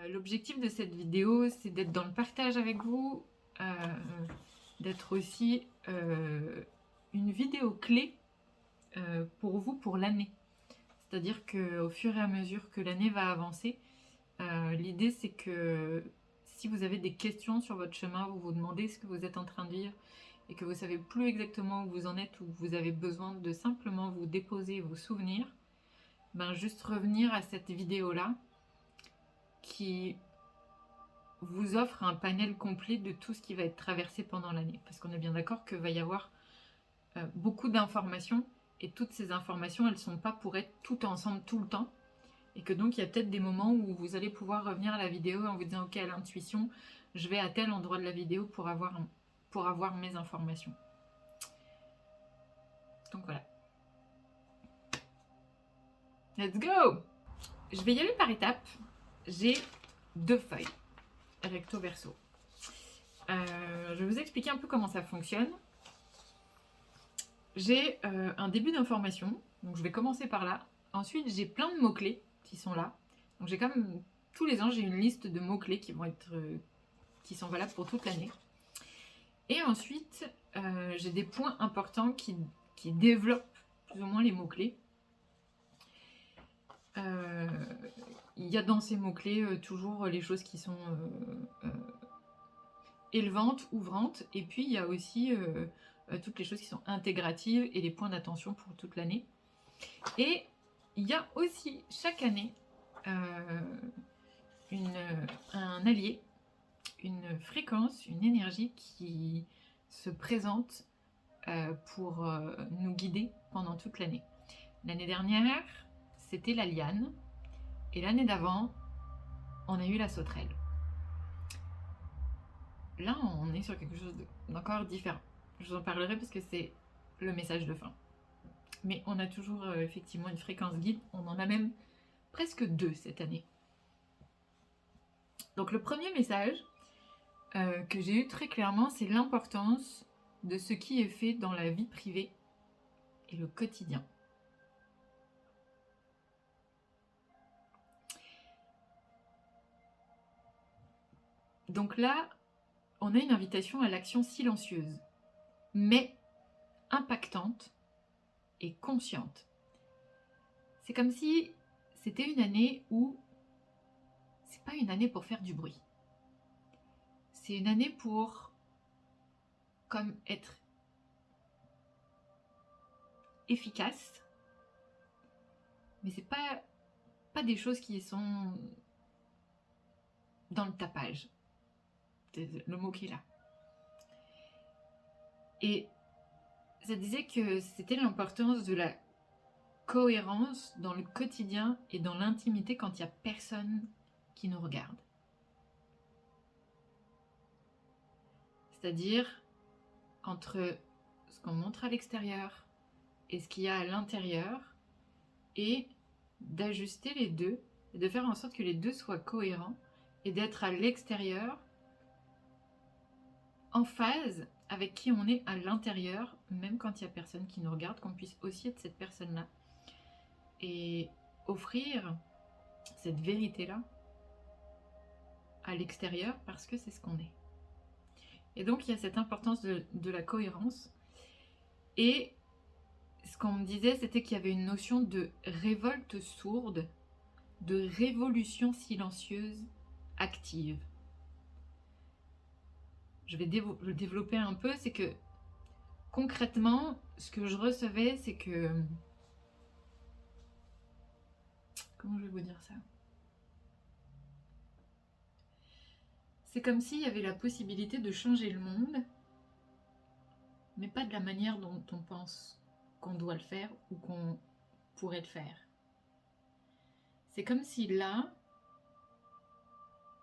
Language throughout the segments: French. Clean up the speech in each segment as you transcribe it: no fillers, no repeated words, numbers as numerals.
L'objectif de cette vidéo, c'est d'être dans le partage avec vous, d'être aussi une vidéo clé pour vous pour l'année. C'est-à-dire qu'au fur et à mesure que l'année va avancer, l'idée c'est que si vous avez des questions sur votre chemin, vous vous demandez ce que vous êtes en train de vivre et que vous ne savez plus exactement où vous en êtes ou que vous avez besoin de simplement vous déposer vos souvenirs, ben juste revenir à cette vidéo-là qui vous offre un panel complet de tout ce qui va être traversé pendant l'année. Parce qu'on est bien d'accord qu'il va y avoir beaucoup d'informations et toutes ces informations, elles ne sont pas pour être toutes ensemble tout le temps. Et que donc il y a peut-être des moments où vous allez pouvoir revenir à la vidéo en vous disant ok, à l'intuition, je vais à tel endroit de la vidéo pour avoir mes informations. Donc voilà. Let's go! Je vais y aller par étapes. J'ai 2 feuilles recto verso. Je vais vous expliquer un peu comment ça fonctionne. J'ai un début d'information, donc je vais commencer par là. Ensuite, j'ai plein de mots-clés qui sont là. Donc j'ai comme tous les ans, j'ai une liste de mots-clés qui sont valables pour toute l'année. Et ensuite, j'ai des points importants qui développent plus ou moins les mots-clés. Il y a dans ces mots-clés toujours les choses qui sont élevantes, ouvrantes, et puis il y a aussi toutes les choses qui sont intégratives et les points d'attention pour toute l'année. Et il y a aussi chaque année un allié, une fréquence, une énergie qui se présente pour nous guider pendant toute l'année. L'année dernière, c'était la liane, et l'année d'avant, on a eu la sauterelle. Là, on est sur quelque chose d'encore différent. Je vous en parlerai parce que c'est le message de fin. Mais on a toujours effectivement une fréquence guide, on en a même presque 2 cette année. Donc le premier message que j'ai eu très clairement, c'est l'importance de ce qui est fait dans la vie privée et le quotidien. Donc là, on a une invitation à l'action silencieuse, mais impactante et consciente. C'est comme si c'était une année où c'est pas une année pour faire du bruit. C'est une année pour comme être efficace, mais c'est pas des choses qui sont dans le tapage. C'est le mot qui est là. Et ça disait que c'était l'importance de la cohérence dans le quotidien et dans l'intimité quand il n'y a personne qui nous regarde. C'est-à-dire entre ce qu'on montre à l'extérieur et ce qu'il y a à l'intérieur, et d'ajuster les deux, et de faire en sorte que les deux soient cohérents, et d'être à l'extérieur en phase avec qui on est à l'intérieur, même quand il n'y a personne qui nous regarde, qu'on puisse aussi être cette personne-là. Et offrir cette vérité-là à l'extérieur parce que c'est ce qu'on est. Et donc il y a cette importance de la cohérence. Et ce qu'on me disait, c'était qu'il y avait une notion de révolte sourde, de révolution silencieuse active. Je vais le développer un peu, c'est que concrètement, ce que je recevais, c'est que... Comment je vais vous dire ça ? C'est comme s'il y avait la possibilité de changer le monde, mais pas de la manière dont on pense qu'on doit le faire ou qu'on pourrait le faire. C'est comme si là,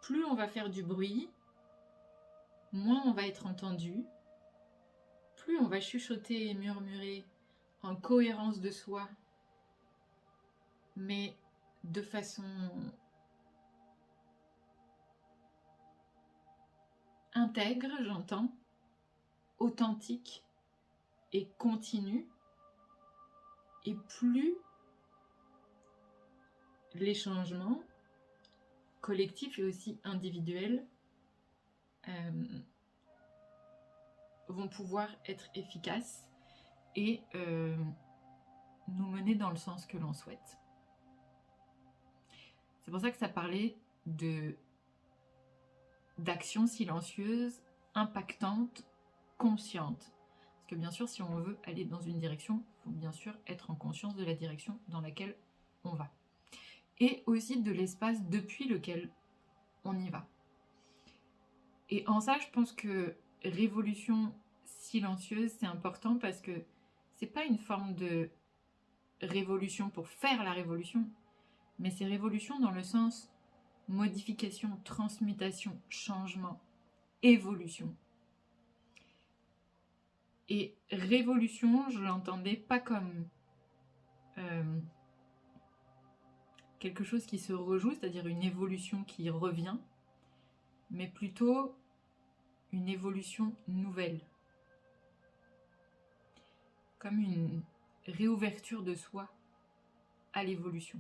plus on va faire du bruit, moins on va être entendu, plus on va chuchoter et murmurer en cohérence de soi, mais de façon intègre, j'entends, authentique, et continue, et plus les changements collectifs et aussi individuels vont pouvoir être efficaces et nous mener dans le sens que l'on souhaite. C'est pour ça que ça parlait d'actions silencieuses, impactantes, conscientes. Parce que bien sûr, si on veut aller dans une direction, il faut bien sûr être en conscience de la direction dans laquelle on va. Et aussi de l'espace depuis lequel on y va. Et en ça, je pense que révolution silencieuse, c'est important parce que c'est pas une forme de révolution pour faire la révolution, mais c'est révolution dans le sens modification, transmutation, changement, évolution. Et révolution, je l'entendais pas comme quelque chose qui se rejoue, c'est-à-dire une évolution qui revient, mais plutôt une évolution nouvelle. Comme une réouverture de soi à l'évolution.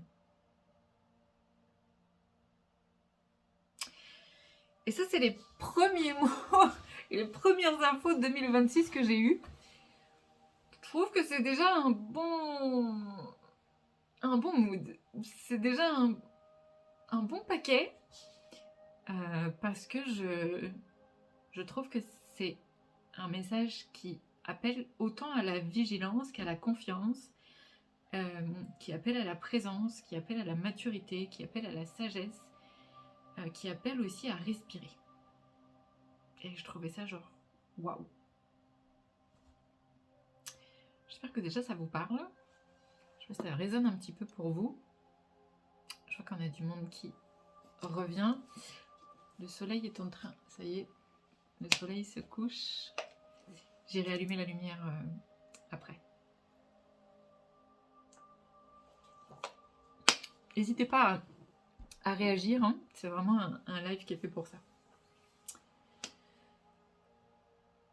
Et ça, c'est les premiers mots et les premières infos de 2026 que j'ai eues. Je trouve que c'est déjà un bon mood. C'est déjà un bon paquet. Parce que je trouve que c'est un message qui appelle autant à la vigilance qu'à la confiance, qui appelle à la présence, qui appelle à la maturité, qui appelle à la sagesse, qui appelle aussi à respirer. Et je trouvais ça genre waouh. J'espère que déjà ça vous parle. Je sais pas si ça résonne un petit peu pour vous. Je vois qu'on a du monde qui revient. Le soleil est en train, ça y est, le soleil se couche. J'irai allumer la lumière après. N'hésitez pas à réagir, hein. C'est vraiment un live qui est fait pour ça.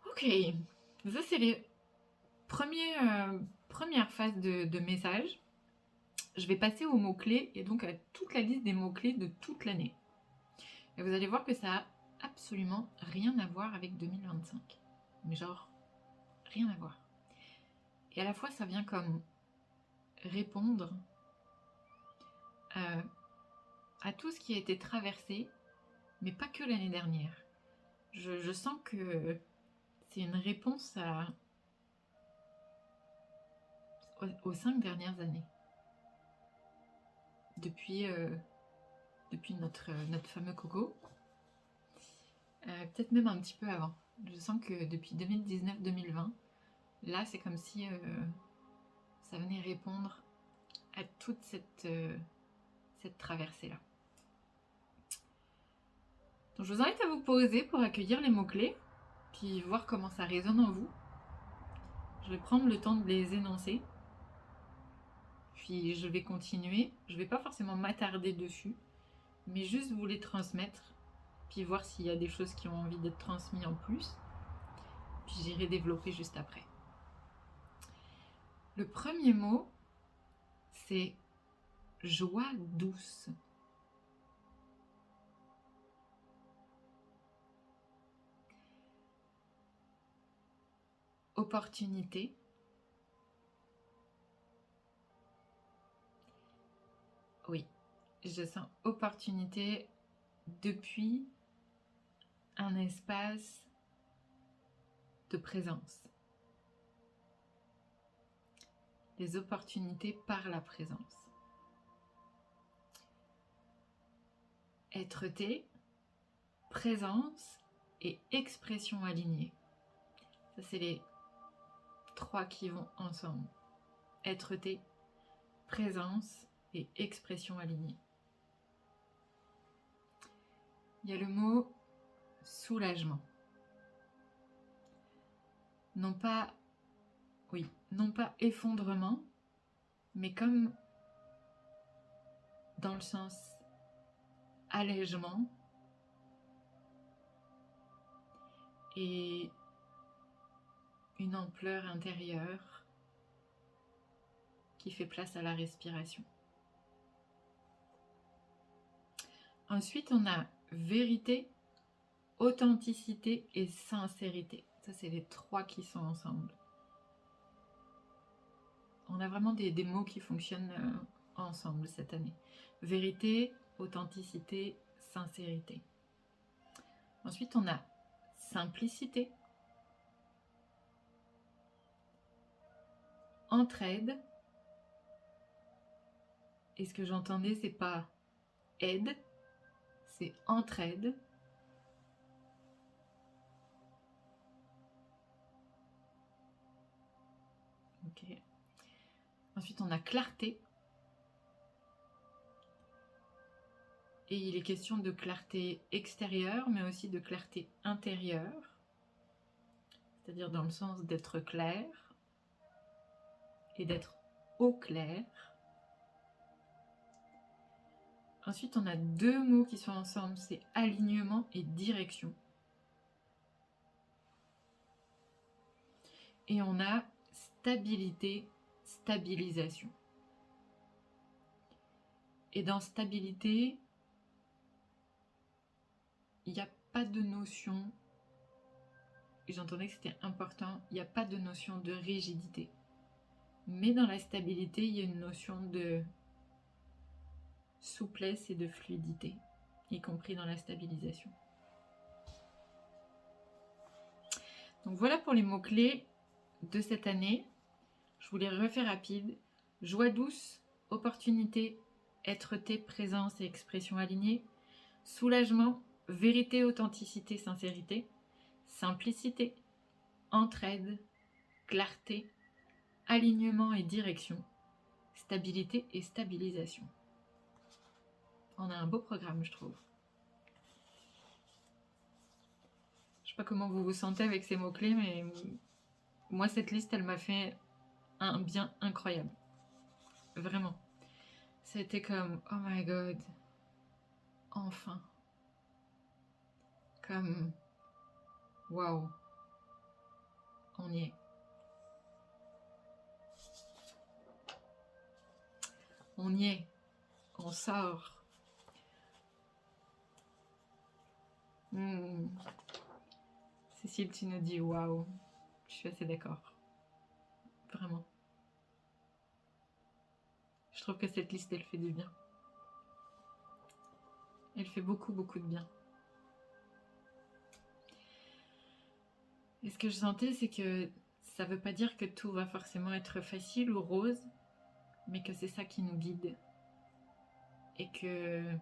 Ok, ça c'est les premières phases de messages. Je vais passer aux mots-clés et donc à toute la liste des mots-clés de toute l'année. Et vous allez voir que ça a absolument rien à voir avec 2025. Mais genre, rien à voir. Et à la fois, ça vient comme répondre à tout ce qui a été traversé, mais pas que l'année dernière. Je sens que c'est une réponse aux 5 dernières années. Depuis notre fameux coco. Peut-être même un petit peu avant. Je sens que depuis 2019-2020, là c'est comme si ça venait répondre à toute cette traversée-là. Donc je vous invite à vous poser pour accueillir les mots-clés, puis voir comment ça résonne en vous. Je vais prendre le temps de les énoncer, puis je vais continuer. Je ne vais pas forcément m'attarder dessus, mais juste vous les transmettre, puis voir s'il y a des choses qui ont envie d'être transmises en plus, puis j'irai développer juste après. Le premier mot, c'est joie douce. Opportunité. Oui, je sens opportunité depuis un espace de présence. Les opportunités par la présence. Être-té, présence et expression alignée. Ça, c'est les 3 qui vont ensemble. Être-té, présence et expression alignée. Il y a le mot soulagement. Non pas effondrement, mais comme dans le sens allègement et une ampleur intérieure qui fait place à la respiration. Ensuite, on a vérité, authenticité et sincérité. Ça, c'est les trois qui sont ensemble. On a vraiment des mots qui fonctionnent ensemble cette année. Vérité, authenticité, sincérité. Ensuite, on a simplicité, entraide. Et ce que j'entendais, c'est pas aide, c'est entraide. Ok. Ensuite, on a clarté. Et il est question de clarté extérieure, mais aussi de clarté intérieure. C'est-à-dire dans le sens d'être clair et d'être au clair. Ensuite, on a deux mots qui sont ensemble, c'est alignement et direction. Et on a stabilité, stabilisation. Et dans stabilité, il n'y a pas de notion, et j'entendais que c'était important, il n'y a pas de notion de rigidité. Mais dans la stabilité, il y a une notion de souplesse et de fluidité, y compris dans la stabilisation. Donc voilà pour les mots-clés de cette année. Je vous les refais rapide. Joie douce, opportunité, êtreté, présence et expression alignée. Soulagement, vérité, authenticité, sincérité. Simplicité, entraide, clarté, alignement et direction. Stabilité et stabilisation. On a un beau programme, je trouve. Je sais pas comment vous vous sentez avec ces mots-clés, mais moi, cette liste, elle m'a fait un bien incroyable. Vraiment. C'était comme, oh my god, enfin. Comme, waouh, on y est. On y est. On sort. Cécile, tu nous dis waouh. Je suis assez d'accord. Vraiment. Je trouve que cette liste, elle fait du bien. Elle fait beaucoup, beaucoup de bien. Et ce que je sentais, c'est que ça ne veut pas dire que tout va forcément être facile ou rose, mais que c'est ça qui nous guide. Et que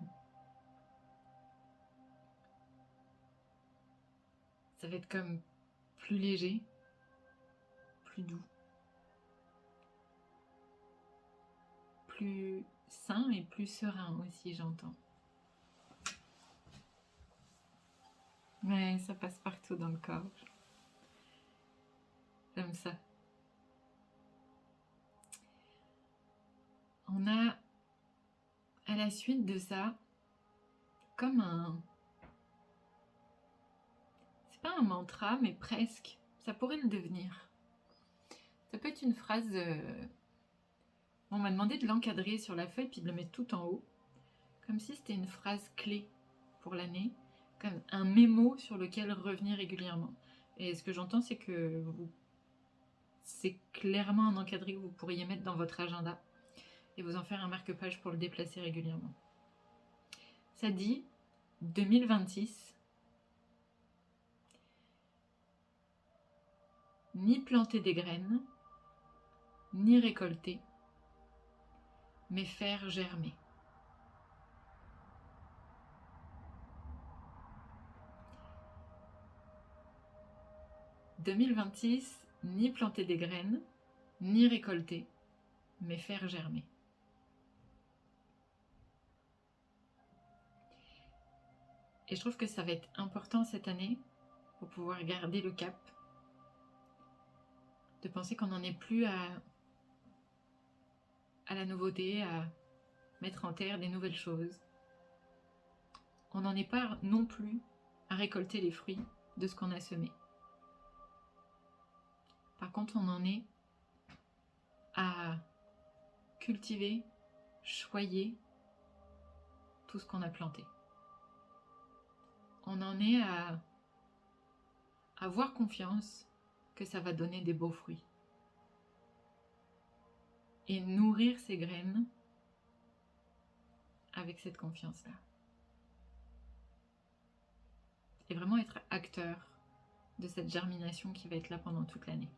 ça va être comme plus léger, plus doux, plus sain et plus serein aussi, j'entends. Ouais, ça passe partout dans le corps. J'aime ça. On a, à la suite de ça, comme un... C'est pas un mantra, mais presque. Ça pourrait le devenir. Ça peut être une phrase... On m'a demandé de l'encadrer sur la feuille puis de le mettre tout en haut. Comme si c'était une phrase clé pour l'année. Comme un mémo sur lequel revenir régulièrement. Et ce que j'entends, c'est que c'est clairement un encadré que vous pourriez mettre dans votre agenda et vous en faire un marque-page pour le déplacer régulièrement. Ça dit 2026, ni planter des graines, ni récolter, mais faire germer. « 2026, ni planter des graines, ni récolter, mais faire germer. » Et je trouve que ça va être important cette année pour pouvoir garder le cap, de penser qu'on n'en est plus à la nouveauté, à mettre en terre des nouvelles choses. On n'en est pas non plus à récolter les fruits de ce qu'on a semé. Par contre, on en est à cultiver, choyer tout ce qu'on a planté. On en est à avoir confiance que ça va donner des beaux fruits. Et nourrir ces graines avec cette confiance-là. Et vraiment être acteur de cette germination qui va être là pendant toute l'année.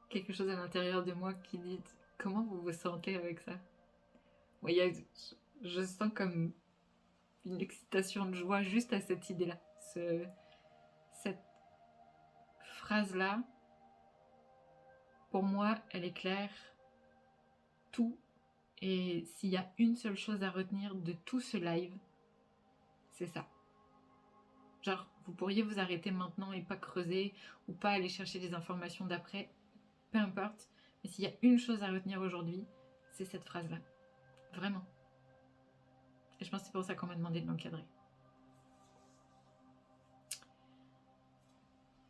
Quelque chose à l'intérieur de moi qui dit comment vous vous sentez avec ça. Je sens comme une excitation de joie juste à cette idée-là. Cette phrase-là, pour moi, elle est claire. Tout. Et s'il y a une seule chose à retenir de tout ce live, c'est ça. Genre, vous pourriez vous arrêter maintenant et pas creuser ou pas aller chercher des informations d'après, peu importe. Mais s'il y a une chose à retenir aujourd'hui, c'est cette phrase-là. Vraiment. Et je pense que c'est pour ça qu'on m'a demandé de l'encadrer.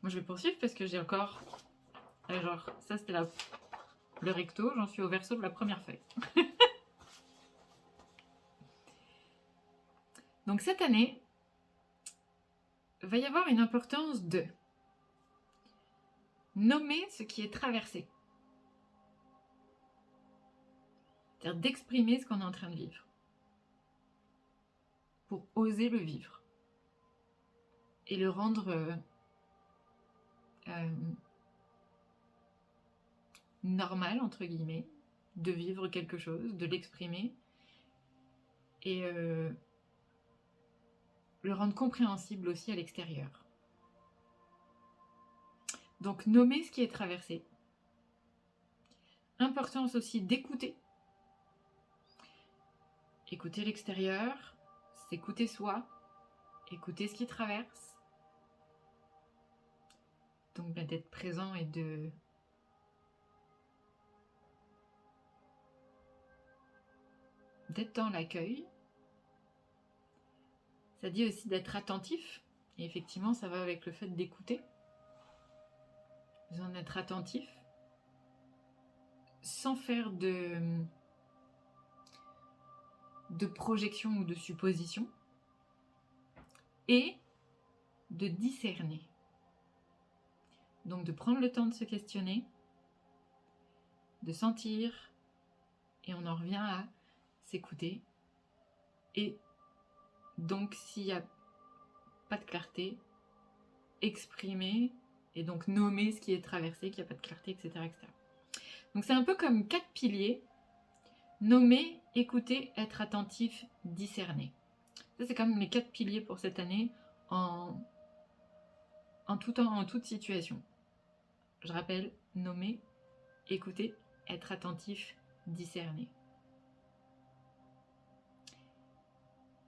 Moi, je vais poursuivre parce que j'ai encore... Genre, ça c'était le recto, j'en suis au verso de la première feuille. Donc cette année, va y avoir une importance de nommer ce qui est traversé. C'est-à-dire d'exprimer ce qu'on est en train de vivre. Pour oser le vivre. Et le rendre normal, entre guillemets, de vivre quelque chose, de l'exprimer. Et le rendre compréhensible aussi à l'extérieur. Donc nommer ce qui est traversé. Importance aussi d'écouter. Écouter l'extérieur, s'écouter soi, écouter ce qui traverse. Donc d'être présent et d'être dans l'accueil. Ça dit aussi d'être attentif. Et effectivement, ça va avec le fait d'écouter. Besoin d'être attentif. Sans faire de projection ou de supposition. Et de discerner. Donc de prendre le temps de se questionner. De sentir. Et on en revient à s'écouter. Et donc s'il n'y a pas de clarté, exprimer et donc nommer ce qui est traversé, qu'il n'y a pas de clarté, etc., etc. Donc c'est un peu comme 4 piliers. Nommer, écouter, être attentif, discerner. Ça c'est comme les 4 piliers pour cette année en tout temps, en toute situation. Je rappelle, nommer, écouter, être attentif, discerner.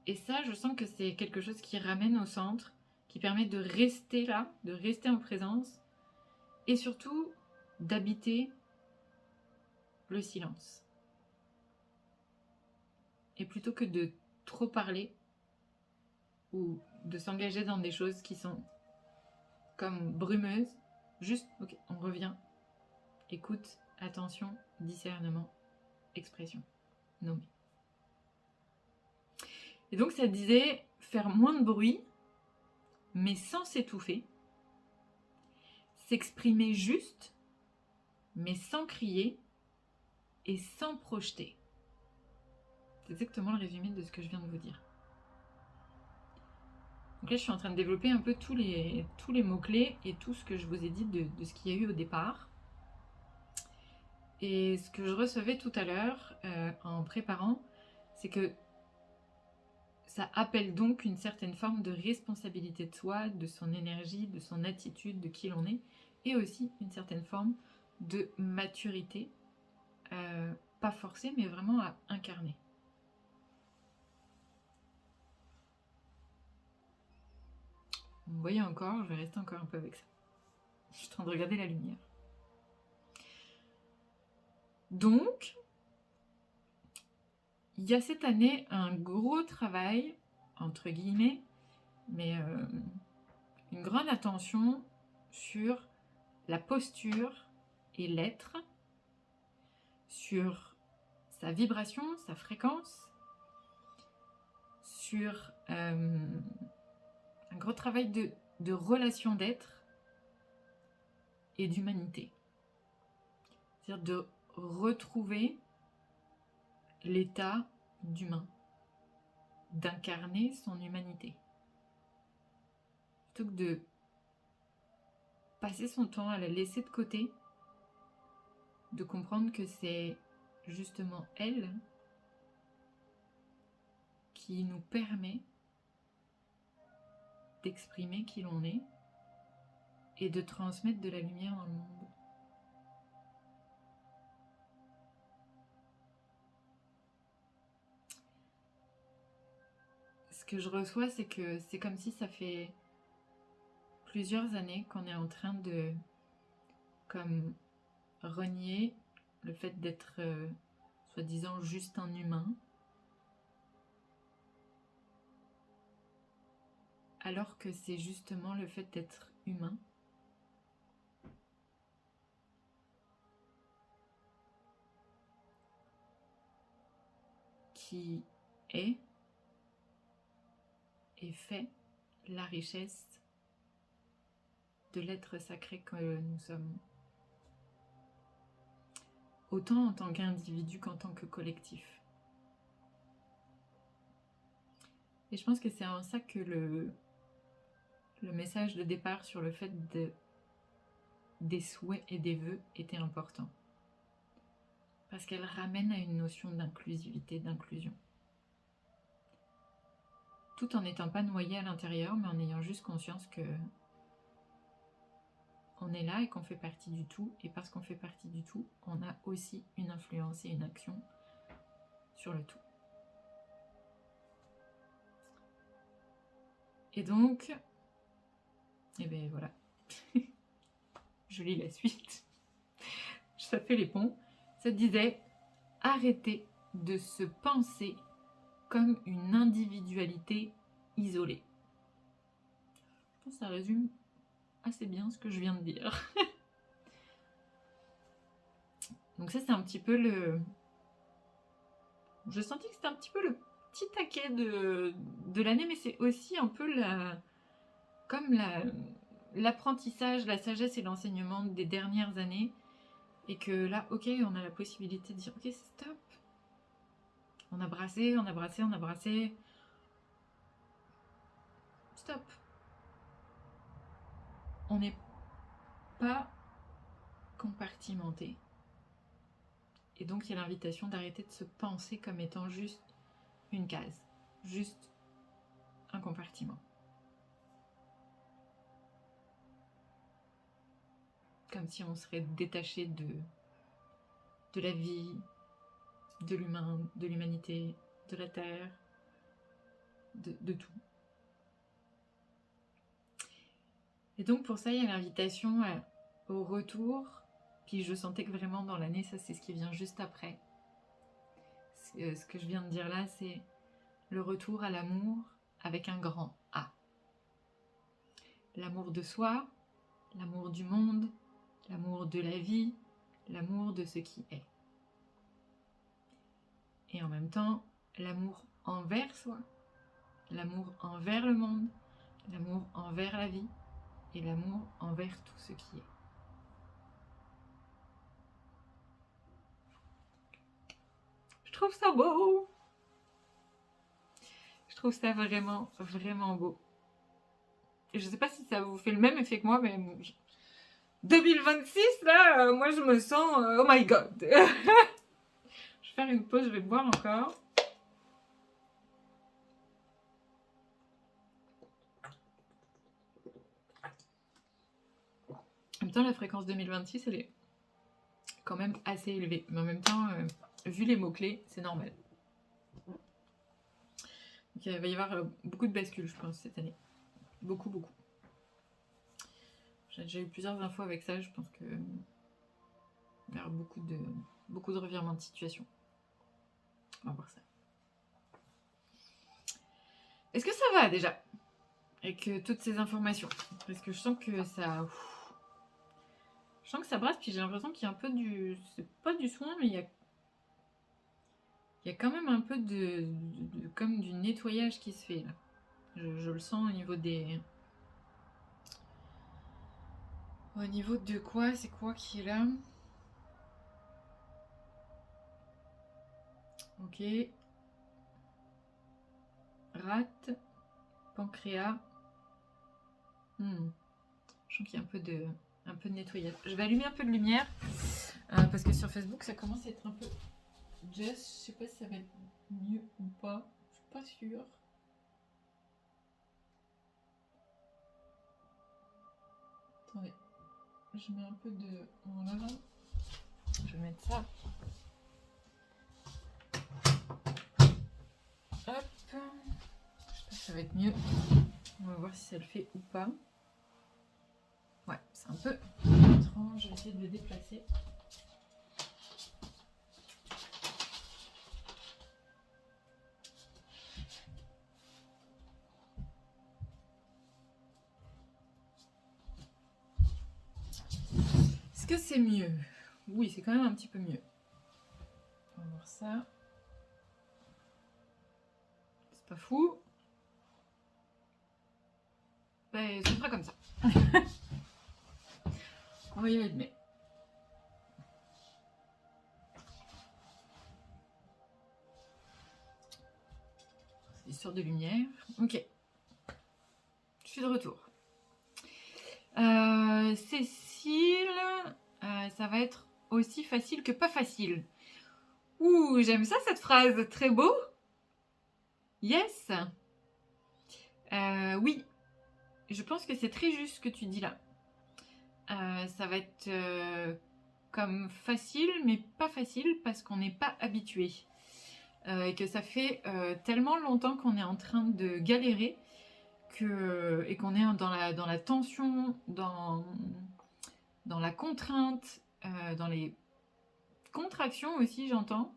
Et ça, je sens que c'est quelque chose qui ramène au centre, qui permet de rester là, de rester en présence, et surtout d'habiter le silence. Et plutôt que de trop parler, ou de s'engager dans des choses qui sont comme brumeuses, juste, ok, on revient, écoute, attention, discernement, expression, nommer. Et donc ça disait faire moins de bruit, mais sans s'étouffer, s'exprimer juste, mais sans crier et sans projeter. C'est exactement le résumé de ce que je viens de vous dire. Donc là, je suis en train de développer un peu tous les mots-clés et tout ce que je vous ai dit de ce qu'il y a eu au départ. Et ce que je recevais tout à l'heure en préparant, c'est que ça appelle donc une certaine forme de responsabilité de soi, de son énergie, de son attitude, de qui l'on est, et aussi une certaine forme de maturité, pas forcée, mais vraiment à incarner. Vous voyez encore, je vais rester encore un peu avec ça. Je suis en train de regarder la lumière. Donc, il y a cette année un gros travail, entre guillemets, mais une grande attention sur la posture et l'être, sur sa vibration, sa fréquence, sur un gros travail de relation d'être et d'humanité. C'est-à-dire de retrouver l'état d'humain, d'incarner son humanité. Plutôt que de passer son temps à la laisser de côté, de comprendre que c'est justement elle qui nous permet d'exprimer qui l'on est et de transmettre de la lumière dans le monde. Ce que je reçois, c'est que c'est comme si ça fait plusieurs années qu'on est en train de comme renier le fait d'être soi-disant juste un humain, alors que c'est justement le fait d'être humain qui est et fait la richesse de l'être sacré que nous sommes, autant en tant qu'individu qu'en tant que collectif. Et je pense que c'est en ça que le message de départ sur le fait des souhaits et des vœux était important. Parce qu'elle ramène à une notion d'inclusivité, d'inclusion. Tout en n'étant pas noyé à l'intérieur, mais en ayant juste conscience que on est là et qu'on fait partie du tout. Et parce qu'on fait partie du tout, on a aussi une influence et une action sur le tout. Et donc, et ben voilà, je lis la suite. Ça fait les ponts. Ça disait, arrêtez de se penser comme une individualité isolée. Je pense que ça résume assez bien ce que je viens de dire. Donc ça, c'est un petit peu le... Je sentais que c'était un petit peu le petit taquet de l'année, mais c'est aussi un peu l'apprentissage, la sagesse et l'enseignement des dernières années. Et que là, ok, on a la possibilité de dire, ok, stop. On a brassé, on a brassé, on a brassé. Stop. On n'est pas compartimenté. Et donc, il y a l'invitation d'arrêter de se penser comme étant juste une case, juste un compartiment. Comme si on serait détaché de la vie, de l'humain, de l'humanité, de la terre, de tout. Et donc, pour ça, il y a l'invitation au retour. Puis je sentais que vraiment dans l'année, ça c'est ce qui vient juste après. Ce que je viens de dire là, c'est le retour à l'amour avec un grand A. L'amour de soi, l'amour du monde, l'amour de la vie, l'amour de ce qui est. Et en même temps, l'amour envers soi, l'amour envers le monde, l'amour envers la vie et l'amour envers tout ce qui est. Je trouve ça beau. Je trouve ça vraiment, vraiment beau. Et je sais pas si ça vous fait le même effet que moi, mais 2026, là, moi je me sens... oh my god. Je vais faire une pause, je vais boire encore. En même temps, la fréquence 2026, elle est quand même assez élevée. Mais en même temps, vu les mots-clés, c'est normal. Donc, il va y avoir beaucoup de bascules, je pense, cette année. Beaucoup, beaucoup. J'ai déjà eu plusieurs infos avec ça, je pense que il y aura beaucoup de revirements de situation. On va voir ça. Est-ce que ça va déjà avec toutes ces informations? Parce que je sens que ça... Je sens que ça brasse, puis j'ai l'impression qu'il y a un peu du... C'est pas du soin, mais il y a quand même un peu comme du nettoyage qui se fait là. Je le sens au niveau des... Au niveau de quoi? C'est quoi qui est là? Ok. Rate. Pancréas. Je sens qu'il y a un peu de nettoyage. Je vais allumer un peu de lumière. Parce que sur Facebook, ça commence à être un peu... Jess, je sais pas si ça va être mieux ou pas. Je suis pas sûre. Attendez. Je mets un peu de... Voilà. Je vais mettre ça. Hop. Je sais pas si ça va être mieux. On va voir si ça le fait ou pas. Ouais, c'est un peu étrange. Je vais essayer de le déplacer. Est-ce que c'est mieux? Oui, c'est quand même un petit peu mieux. On va voir ça. C'est pas fou. Ben, ce sera comme ça. On va y aller de mai. Histoire de lumière. Ok. Je suis de retour. Cécile, ça va être aussi facile que pas facile. Ouh, j'aime ça cette phrase. Très beau. Yes. Oui. Je pense que c'est très juste ce que tu dis là. Ça va être comme facile, mais pas facile parce qu'on n'est pas habitué. Et que ça fait tellement longtemps qu'on est en train de galérer et qu'on est dans la tension, dans la contrainte, dans les contractions aussi, j'entends.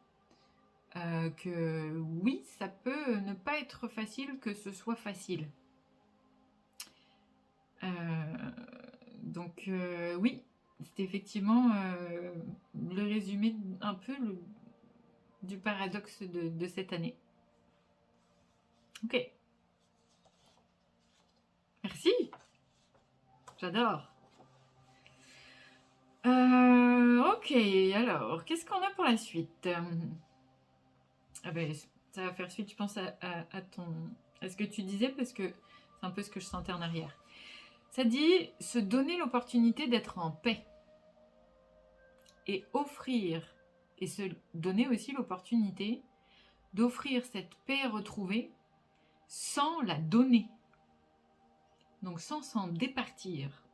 Que oui, ça peut ne pas être facile que ce soit facile. Donc oui, c'est effectivement le résumé un peu du paradoxe de cette année. Ok. Merci. J'adore. Ok, alors, qu'est-ce qu'on a pour la suite? Ah ben, ça va faire suite, je pense, à ce que tu disais, parce que c'est un peu ce que je sentais en arrière. Ça dit se donner l'opportunité d'être en paix. Et offrir, et se donner aussi l'opportunité d'offrir cette paix retrouvée sans la donner. Donc sans s'en départir.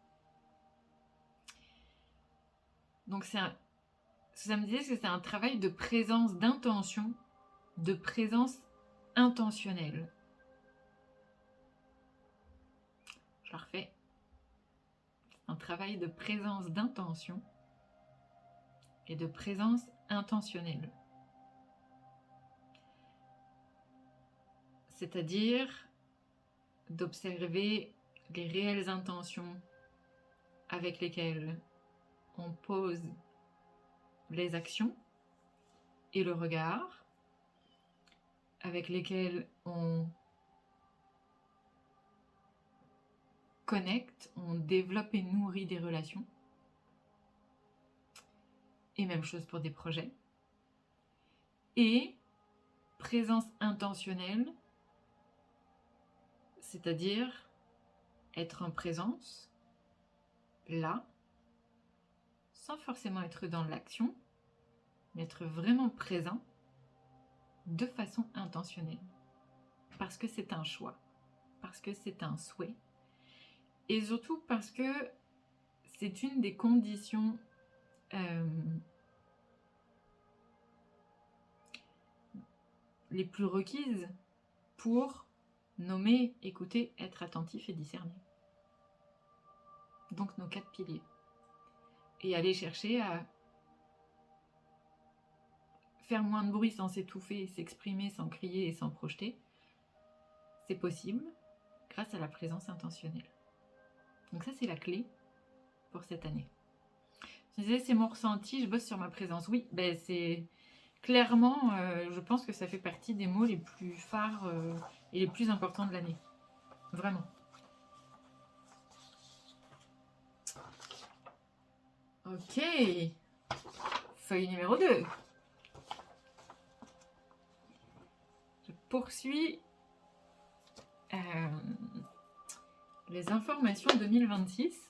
Donc ça me disait que c'est un travail de présence, d'intention, de présence intentionnelle. Je la refais. Un travail de présence d'intention et de présence intentionnelle. C'est-à-dire d'observer les réelles intentions avec lesquelles on pose les actions et le regard, avec lesquelles on connecte, on développe et nourrit des relations. Et même chose pour des projets. Et présence intentionnelle, c'est-à-dire être en présence, là, sans forcément être dans l'action, mais être vraiment présent de façon intentionnelle. Parce que c'est un choix, parce que c'est un souhait, et surtout parce que c'est une des conditions les plus requises pour nommer, écouter, être attentif et discerner. Donc nos 4 piliers. Et aller chercher à faire moins de bruit sans s'étouffer, s'exprimer sans crier et sans projeter, c'est possible grâce à la présence intentionnelle. Donc ça, c'est la clé pour cette année. Je disais, c'est mon ressenti, je bosse sur ma présence. Oui, ben c'est clairement, je pense que ça fait partie des mots les plus phares et les plus importants de l'année. Vraiment. Ok. Feuille numéro 2. Je poursuis les informations 2026.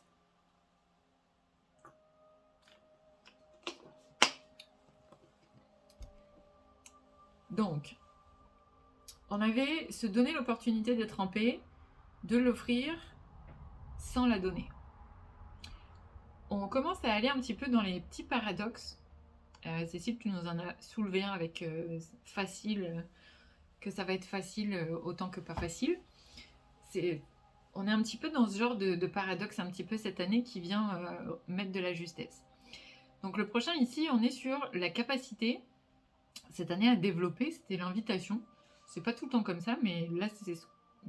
Donc, on avait se donné l'opportunité d'être en paix, de l'offrir sans la donner. On commence à aller un petit peu dans les petits paradoxes. Cécile, tu nous en as soulevé un avec facile, que ça va être facile autant que pas facile. On est un petit peu dans ce genre de paradoxe un petit peu cette année qui vient mettre de la justesse. Donc le prochain ici, on est sur la capacité cette année à développer, c'était l'invitation. C'est pas tout le temps comme ça, mais là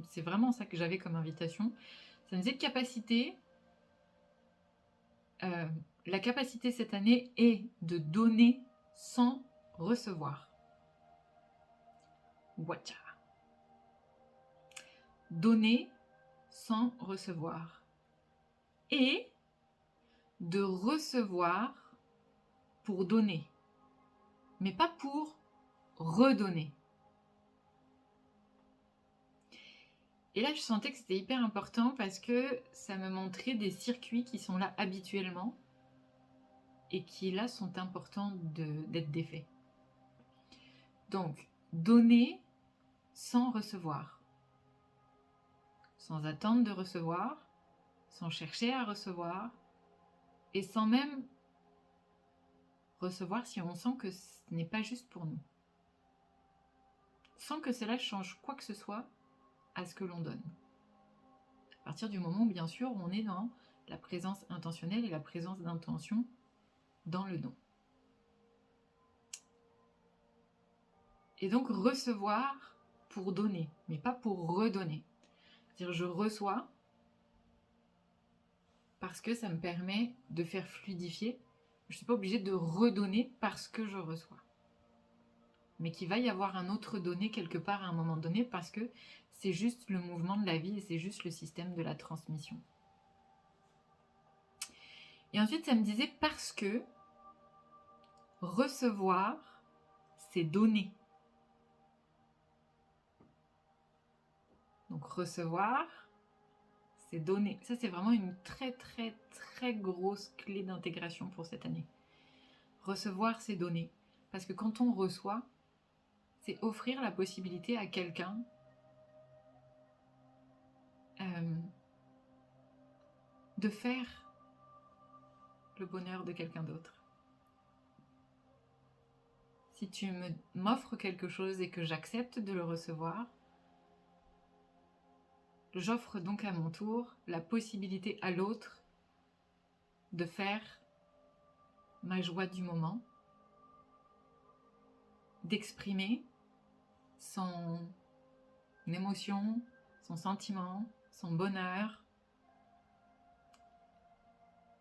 c'est vraiment ça que j'avais comme invitation. Ça nous dit capacité. La capacité cette année est de donner sans recevoir. Watcha. Donner sans recevoir. Et de recevoir pour donner. Mais pas pour redonner. Et là, je sentais que c'était hyper important parce que ça me montrait des circuits qui sont là habituellement et qui là sont importants d'être défaits. Donc, donner sans recevoir. Sans attendre de recevoir, sans chercher à recevoir, et sans même recevoir si on sent que ce n'est pas juste pour nous. Sans que cela change quoi que ce soit à ce que l'on donne. À partir du moment où, bien sûr, on est dans la présence intentionnelle et la présence d'intention dans le don. Et donc recevoir pour donner, mais pas pour redonner. C'est-à-dire je reçois parce que ça me permet de faire fluidifier. Je ne suis pas obligée de redonner parce que je reçois. Mais qu'il va y avoir un autre donné quelque part à un moment donné parce que c'est juste le mouvement de la vie et c'est juste le système de la transmission. Et ensuite, ça me disait parce que recevoir, c'est donner. Donc recevoir, c'est donner. Ça, c'est vraiment une très, très, très grosse clé d'intégration pour cette année. Recevoir, c'est donner. Parce que quand on reçoit, c'est offrir la possibilité à quelqu'un de faire le bonheur de quelqu'un d'autre. Si tu m'offres quelque chose et que j'accepte de le recevoir, j'offre donc à mon tour la possibilité à l'autre de faire ma joie du moment, d'exprimer son émotion, son sentiment, son bonheur.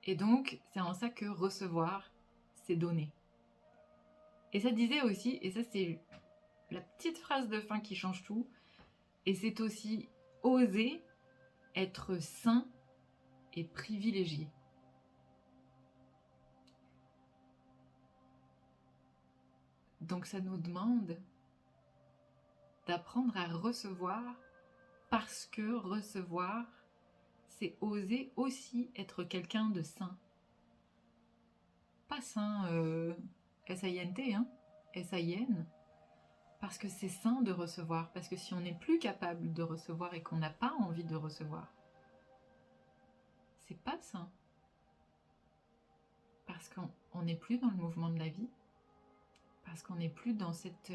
Et donc, c'est en ça que recevoir, c'est donner. Et ça disait aussi, et ça c'est la petite phrase de fin qui change tout, et c'est aussi oser être sain et privilégié. Donc ça nous demande d'apprendre à recevoir parce que recevoir, c'est oser aussi être quelqu'un de sain. Pas sain S-A-I-N-T, hein, S-A-I-N, parce que c'est sain de recevoir, parce que si on n'est plus capable de recevoir et qu'on n'a pas envie de recevoir, c'est pas sain. Parce qu'on n'est plus dans le mouvement de la vie, parce qu'on n'est plus dans cette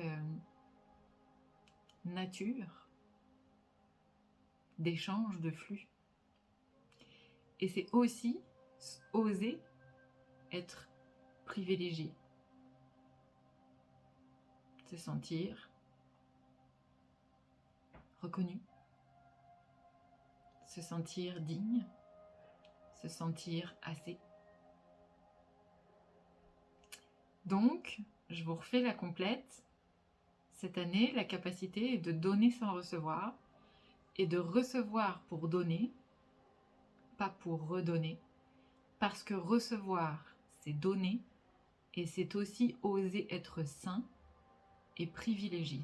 nature d'échange, de flux. Et c'est aussi oser être privilégié. Se sentir reconnu, se sentir digne, se sentir assez. Donc, je vous refais la complète. Cette année, la capacité est de donner sans recevoir et de recevoir pour donner, pas pour redonner. Parce que recevoir, c'est donner et c'est aussi oser être sain et privilégié.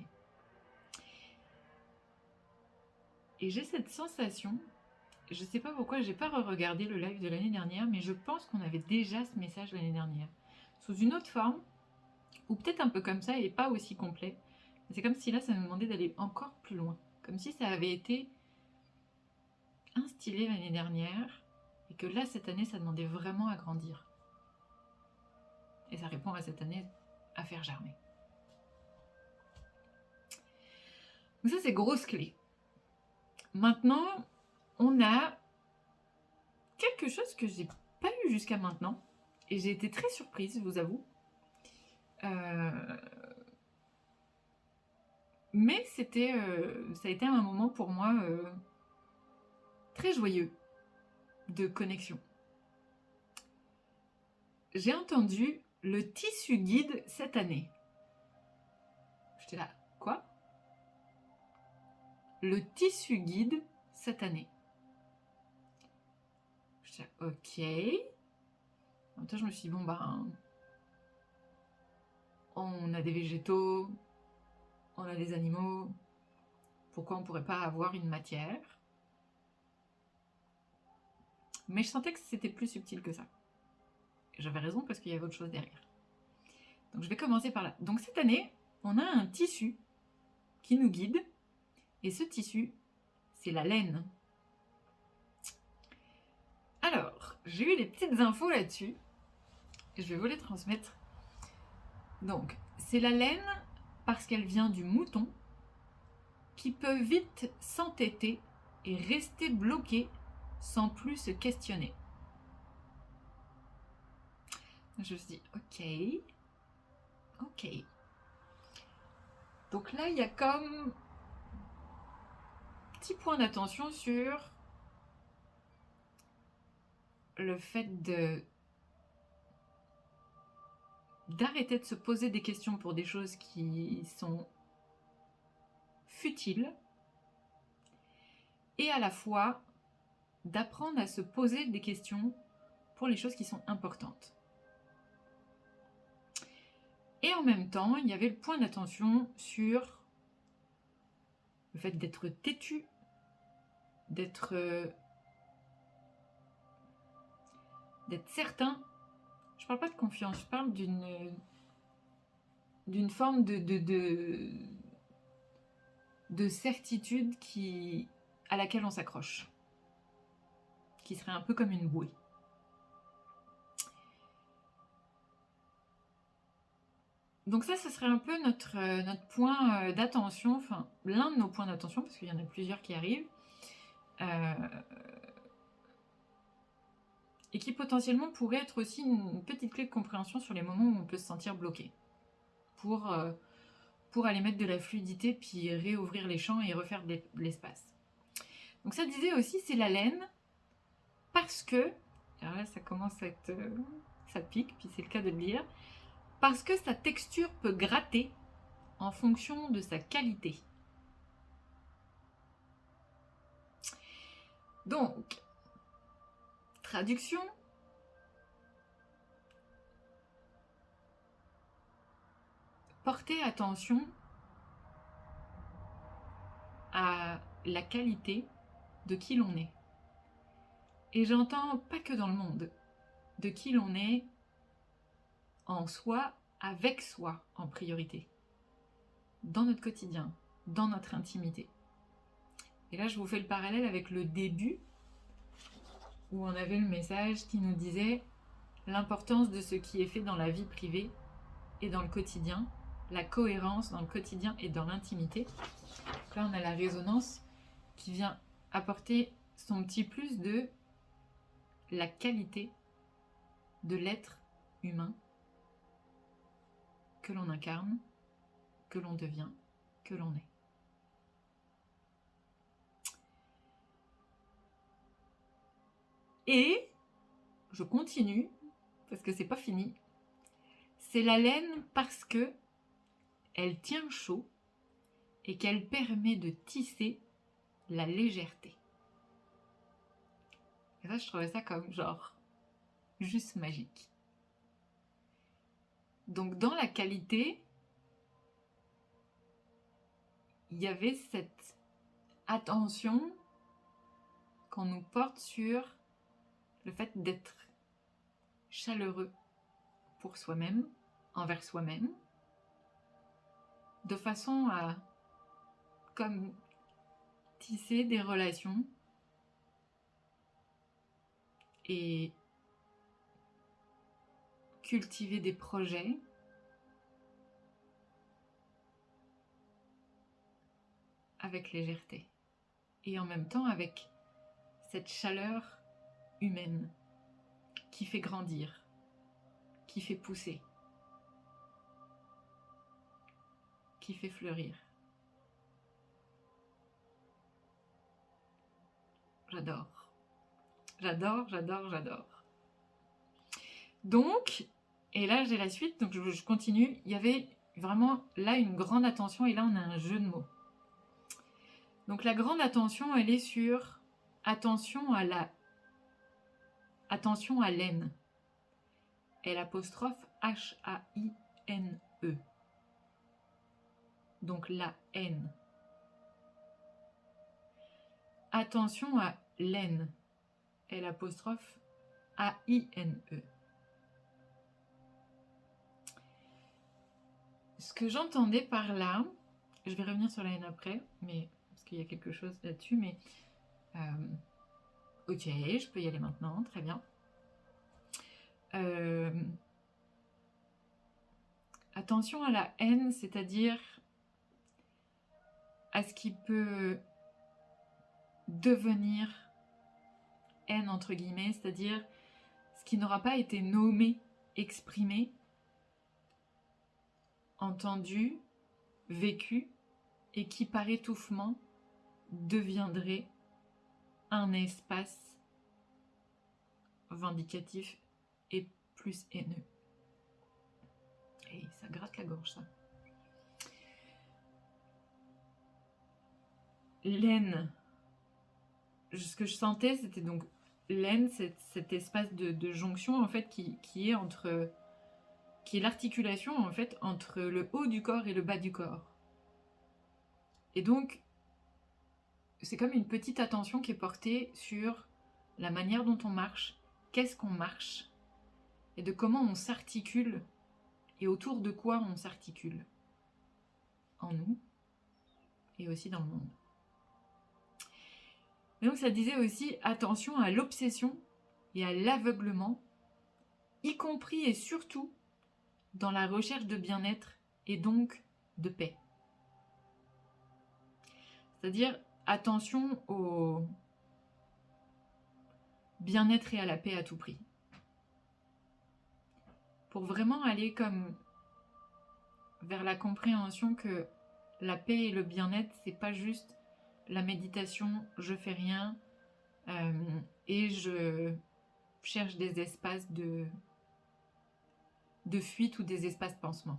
Et j'ai cette sensation, je ne sais pas pourquoi, je n'ai pas re-regardé le live de l'année dernière, mais je pense qu'on avait déjà ce message l'année dernière, sous une autre forme, ou peut-être un peu comme ça et pas aussi complet. C'est comme si là, ça nous demandait d'aller encore plus loin, comme si ça avait été instillé l'année dernière, et que là, cette année, ça demandait vraiment à grandir. Et ça répond à cette année à faire germer. Donc ça, c'est grosse clé. Maintenant, on a quelque chose que j'ai pas eu jusqu'à maintenant. Et j'ai été très surprise, je vous avoue. Mais ça a été un moment pour moi très joyeux de connexion. J'ai entendu le tissu guide cette année. J'étais là, quoi ? Le tissu guide cette année. J'étais là, ok. En même temps, je me suis dit, bon, on a des végétaux, on a des animaux, pourquoi on ne pourrait pas avoir une matière ? Mais je sentais que c'était plus subtil que ça. Et j'avais raison parce qu'il y avait autre chose derrière. Donc je vais commencer par là. Donc cette année, on a un tissu qui nous guide. Et ce tissu, c'est la laine. Alors, j'ai eu des petites infos là-dessus. Je vais vous les transmettre. Donc, c'est la laine parce qu'elle vient du mouton qui peut vite s'entêter et rester bloqué sans plus se questionner. Je me suis dit, ok. Donc là, il y a comme petit point d'attention sur le fait d'arrêter de se poser des questions pour des choses qui sont futiles et à la fois d'apprendre à se poser des questions pour les choses qui sont importantes. Et en même temps, il y avait le point d'attention sur le fait d'être têtu, d'être certain. Je parle pas de confiance, je parle d'une forme de certitude à laquelle on s'accroche, qui serait un peu comme une bouée. Donc ça, ce serait un peu notre point d'attention, enfin l'un de nos points d'attention, parce qu'il y en a plusieurs qui arrivent, et qui potentiellement pourrait être aussi une petite clé de compréhension sur les moments où on peut se sentir bloqué, pour aller mettre de la fluidité, puis réouvrir les champs et refaire de l'espace. Donc ça disait aussi, c'est la laine, parce que, alors là ça commence à être, ça pique, puis c'est le cas de le dire, parce que sa texture peut gratter en fonction de sa qualité. Donc, traduction, portez attention à la qualité de qui l'on est. Et j'entends pas que dans le monde, de qui l'on est en soi, avec soi en priorité, dans notre quotidien, dans notre intimité. Et là, je vous fais le parallèle avec le début, où on avait le message qui nous disait l'importance de ce qui est fait dans la vie privée et dans le quotidien, la cohérence dans le quotidien et dans l'intimité. Donc là, on a la résonance qui vient apporter son petit plus de la qualité de l'être humain que l'on incarne, que l'on devient, que l'on est. Et je continue, parce que c'est pas fini. C'est la laine parce que elle tient chaud et qu'elle permet de tisser la légèreté. Et ça, je trouvais ça comme genre juste magique. Donc dans la qualité, il y avait cette attention qu'on nous porte sur le fait d'être chaleureux pour soi-même, envers soi-même, de façon à comme tisser des relations et cultiver des projets avec légèreté et en même temps avec cette chaleur humaine qui fait grandir, qui fait pousser, qui fait fleurir. J'adore. J'adore, j'adore, j'adore. Donc, et là j'ai la suite, donc je continue. Il y avait vraiment là une grande attention et là on a un jeu de mots. Donc la grande attention, elle est sur attention à l'aine. L'apostrophe H-A-I-N-E. Donc la haine. Attention à l'aine. L'apostrophe A-I-N-E. Ce que j'entendais par là, je vais revenir sur la haine après, mais parce qu'il y a quelque chose là-dessus, mais ok, je peux y aller maintenant, très bien. Attention à la haine, c'est-à-dire à ce qui peut devenir haine entre guillemets, c'est-à-dire ce qui n'aura pas été nommé, exprimé, entendu, vécu, et qui par étouffement deviendrait un espace vindicatif et plus haineux. Et ça gratte la gorge, ça. L'aine. Ce que je sentais, c'était donc l'aine, cet espace de jonction, en fait, qui est entre... qui est l'articulation, en fait, entre le haut du corps et le bas du corps. Et donc, c'est comme une petite attention qui est portée sur la manière dont on marche, qu'est-ce qu'on marche, et de comment on s'articule, et autour de quoi on s'articule. En nous, et aussi dans le monde. Et donc ça disait aussi attention à l'obsession et à l'aveuglement, y compris et surtout dans la recherche de bien-être et donc de paix. C'est-à-dire attention au bien-être et à la paix à tout prix. Pour vraiment aller comme vers la compréhension que la paix et le bien-être, c'est pas juste la méditation, je fais rien et je cherche des espaces de fuite ou des espaces pansement.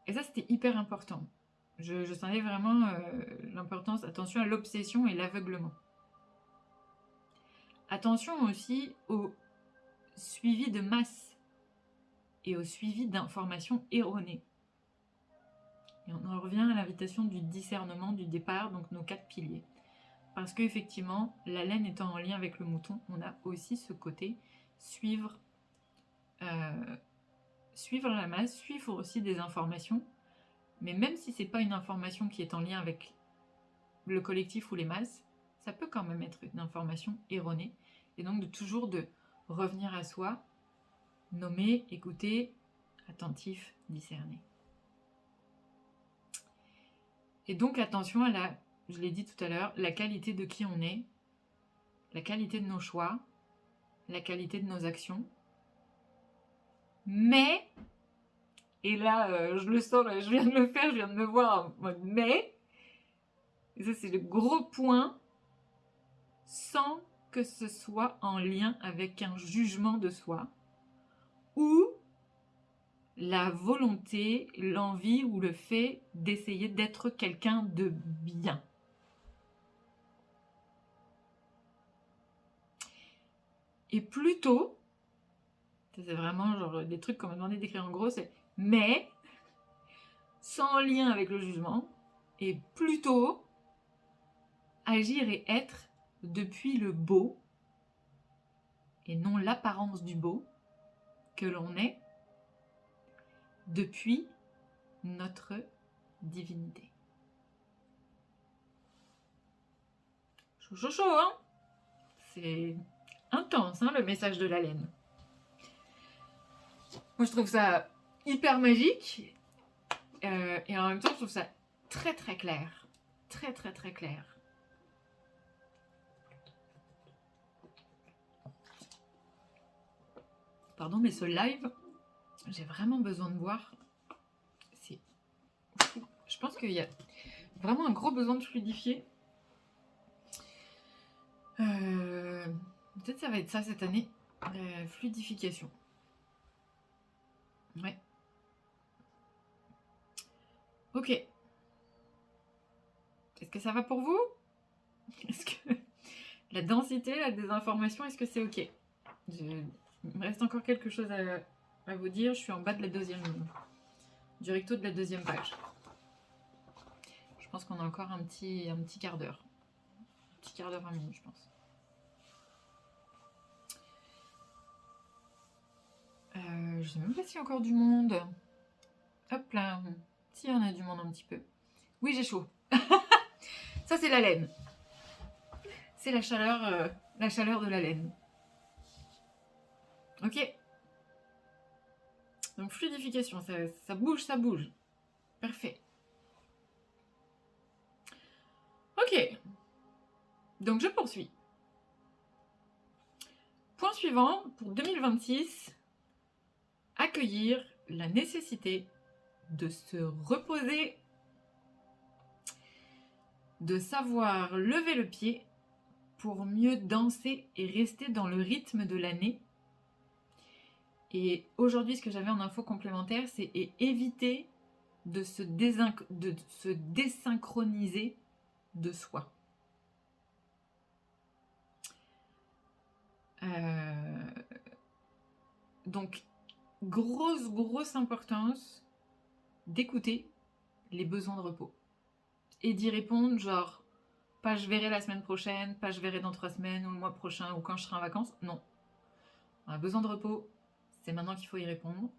Et ça, c'était hyper important. Je sentais vraiment l'importance, attention à l'obsession et l'aveuglement. Attention aussi au suivi de masse et au suivi d'informations erronées. Et on en revient à l'invitation du discernement du départ, donc nos 4 piliers. Parce qu'effectivement, la laine étant en lien avec le mouton, on a aussi ce côté suivre la masse, suivre aussi des informations, mais même si c'est pas une information qui est en lien avec le collectif ou les masses, ça peut quand même être une information erronée, et donc de toujours de revenir à soi, nommer, écouter, attentif, discerner. Et donc attention à la, je l'ai dit tout à l'heure, la qualité de qui on est, la qualité de nos choix, la qualité de nos actions. Mais, et là je le sens, là, je viens de le faire, je viens de me voir en mode mais, et ça c'est le gros point, sans que ce soit en lien avec un jugement de soi ou la volonté, l'envie ou le fait d'essayer d'être quelqu'un de bien. Et plutôt, c'est vraiment genre des trucs qu'on m'a demandé d'écrire en gros, c'est mais sans lien avec le jugement et plutôt agir et être depuis le beau et non l'apparence du beau que l'on est depuis notre divinité. Chaud, chaud, chaud, hein? C'est intense, hein, le message de la laine. Moi, je trouve ça hyper magique et en même temps, je trouve ça très, très clair. Très, très, très clair. Pardon, mais ce live, j'ai vraiment besoin de boire. C'est fou. Je pense qu'il y a vraiment un gros besoin de fluidifier. Peut-être ça va être ça cette année. Fluidification. Ouais. Ok. Est-ce que ça va pour vous? Est-ce que la densité, la désinformation, est-ce que c'est ok? Il me reste encore quelque chose à vous dire. Je suis en bas de la du recto de la deuxième page. Je pense qu'on a encore un petit quart d'heure. Un petit quart d'heure, 20 minutes, je pense. Je sais même pas s'il y a encore du monde. Hop là. S'il y en a du monde un petit peu. Oui, j'ai chaud. Ça, c'est la laine. C'est la chaleur de la laine. Ok. Donc, fluidification, ça bouge, ça bouge. Parfait. Ok. Donc, je poursuis. Point suivant, pour 2026, accueillir la nécessité de se reposer, de savoir lever le pied pour mieux danser et rester dans le rythme de l'année. Et aujourd'hui, ce que j'avais en info complémentaire, c'est éviter de se désynchroniser de soi. Donc, grosse importance d'écouter les besoins de repos. Et d'y répondre, genre, pas je verrai la semaine prochaine, pas je verrai dans 3 semaines, ou le mois prochain, ou quand je serai en vacances. Non. On a besoin de repos, c'est maintenant qu'il faut y répondre.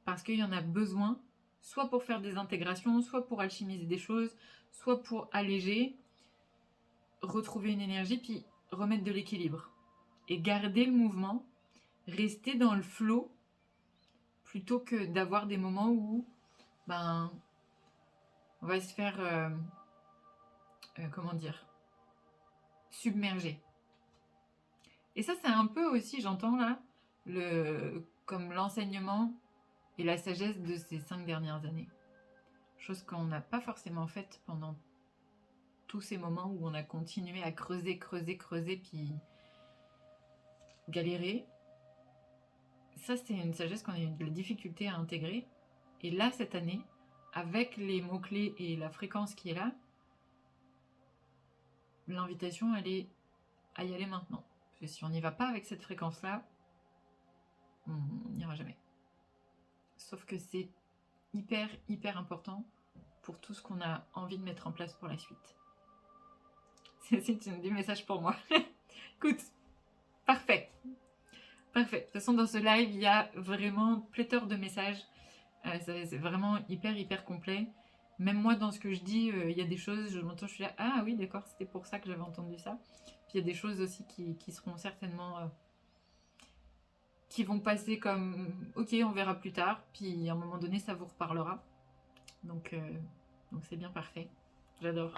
Parce qu'il y en a besoin, soit pour faire des intégrations, soit pour alchimiser des choses, soit pour alléger, retrouver une énergie, puis remettre de l'équilibre. Et garder le mouvement, rester dans le flow, plutôt que d'avoir des moments où on va se faire, submerger. Et ça, c'est un peu aussi, j'entends là, comme l'enseignement et la sagesse de ces 5 dernières années. Chose qu'on n'a pas forcément faite pendant tous ces moments où on a continué à creuser, puis galérer. Ça, c'est une sagesse qu'on a eu de la difficulté à intégrer. Et là, cette année, avec les mots-clés et la fréquence qui est là, l'invitation, elle est à y aller maintenant. Parce que si on n'y va pas avec cette fréquence-là, on n'ira jamais. Sauf que c'est hyper important pour tout ce qu'on a envie de mettre en place pour la suite. C'est du message pour moi. Écoute, parfait. De toute façon, dans ce live, il y a vraiment pléthore de messages. C'est vraiment hyper complet. Même moi, dans ce que je dis, il y a des choses, je m'entends, je suis là, ah oui, d'accord, c'était pour ça que j'avais entendu ça. Puis il y a des choses aussi qui seront certainement... qui vont passer comme, ok, on verra plus tard. Puis à un moment donné, ça vous reparlera. Donc c'est bien parfait. J'adore.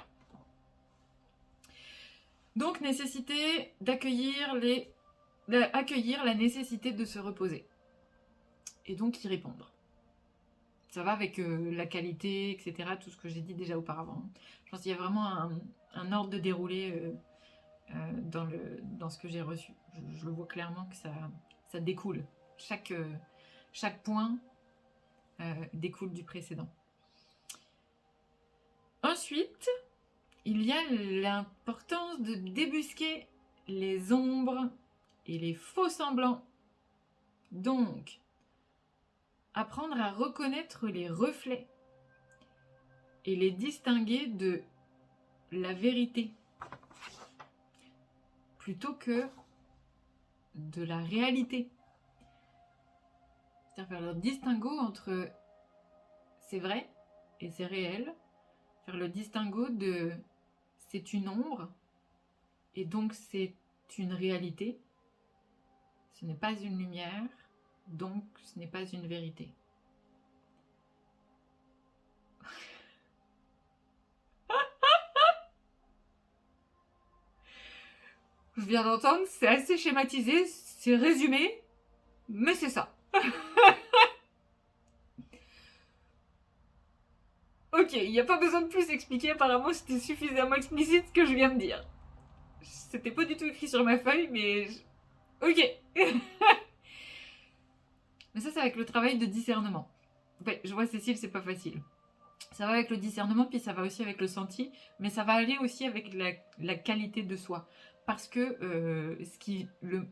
Donc, nécessité d'accueillir accueillir la nécessité de se reposer. Et donc y répondre. Ça va avec la qualité, etc. Tout ce que j'ai dit déjà auparavant. Je pense qu'il y a vraiment un ordre de déroulé dans ce que j'ai reçu. Je le vois clairement que ça découle. Chaque point découle du précédent. Ensuite, il y a l'importance de débusquer les ombres et les faux semblants. Donc, apprendre à reconnaître les reflets et les distinguer de la vérité plutôt que de la réalité. C'est-à-dire faire le distinguo entre c'est vrai et c'est réel, faire le distinguo de c'est une ombre et donc c'est une réalité, ce n'est pas une lumière, donc ce n'est pas une vérité. Je viens d'entendre, c'est assez schématisé, c'est résumé, mais c'est ça. Ok, il n'y a pas besoin de plus expliquer, apparemment c'était suffisamment explicite ce que je viens de dire. C'était pas du tout écrit sur ma feuille, mais... Ok. Mais ça, c'est avec le travail de discernement. Ouais, je vois Cécile, c'est pas facile. Ça va avec le discernement, puis ça va aussi avec le senti, mais ça va aller aussi avec la qualité de soi. Parce que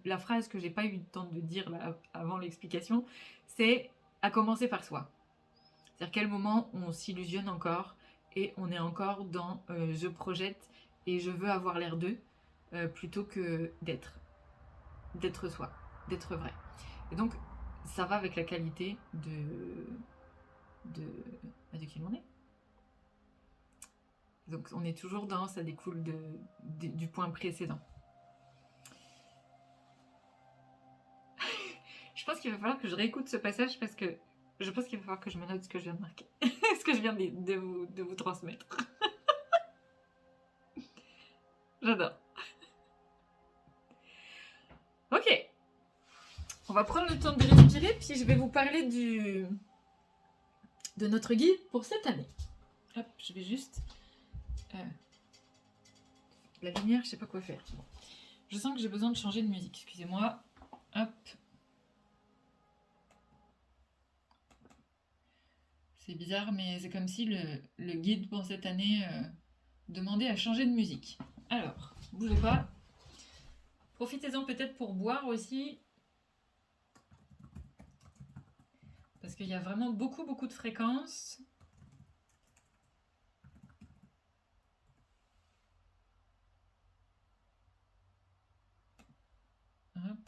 la phrase que j'ai pas eu le temps de dire là, avant l'explication, c'est à commencer par soi. C'est-à-dire quel moment on s'illusionne encore et on est encore dans je projette et je veux avoir l'air d'eux plutôt que d'être soi, d'être vrai. Et donc ça va avec la qualité de qui l'on est. Donc on est toujours dans ça découle du point précédent. Je pense qu'il va falloir que je réécoute ce passage parce que je pense qu'il va falloir que je me note ce que je viens de marquer. Ce que je viens de vous transmettre. J'adore. Ok. On va prendre le temps de respirer, puis je vais vous parler de notre guide pour cette année. Hop, je vais juste... la lumière, je sais pas quoi faire. Je sens que j'ai besoin de changer de musique, excusez-moi. Hop. C'est bizarre, mais c'est comme si le guide pour cette année demandait à changer de musique. Alors, bougez pas. Profitez-en peut-être pour boire aussi. Parce qu'il y a vraiment beaucoup de fréquences. Hop.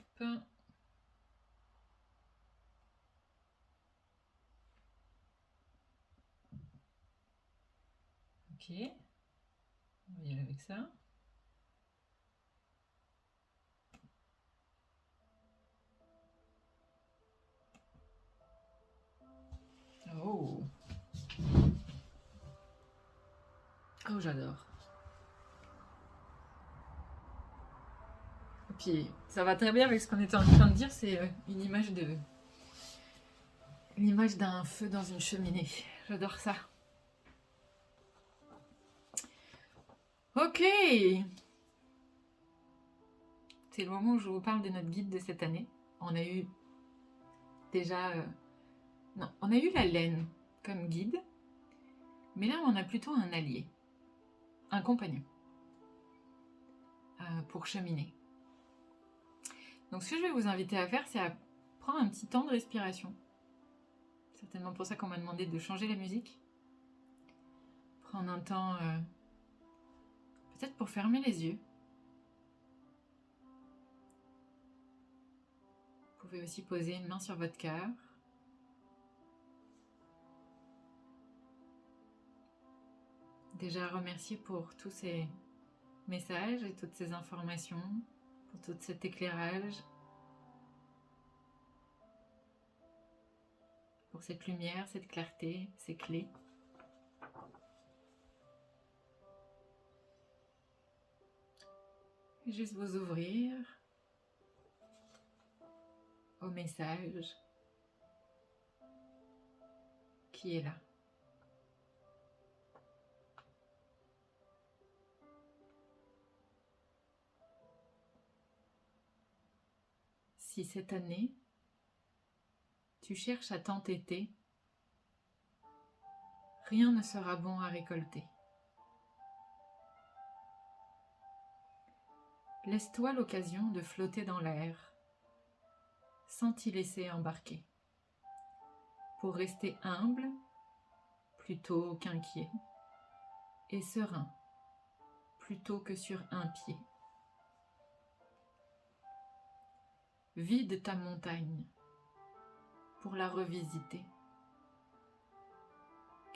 Ok. On va y aller avec ça. Oh. Oh, j'adore. Et puis, ça va très bien avec ce qu'on était en train de dire, c'est une image d'un feu dans une cheminée. J'adore ça. Ok. C'est le moment où je vous parle de notre guide de cette année. On a eu déjà... non, on a eu la laine comme guide. Mais là, on a plutôt un allié. Un compagnon. Pour cheminer. Donc ce que je vais vous inviter à faire, c'est à prendre un petit temps de respiration. C'est certainement pour ça qu'on m'a demandé de changer la musique. Prendre un temps... peut-être pour fermer les yeux. Vous pouvez aussi poser une main sur votre cœur. Déjà remercier pour tous ces messages et toutes ces informations, pour tout cet éclairage, pour cette lumière, cette clarté, ces clés. Et juste vous ouvrir au message qui est là. Si cette année, tu cherches à t'entêter, rien ne sera bon à récolter. Laisse-toi l'occasion de flotter dans l'air, sans t'y laisser embarquer, pour rester humble plutôt qu'inquiet, et serein plutôt que sur un pied. Vide ta montagne pour la revisiter,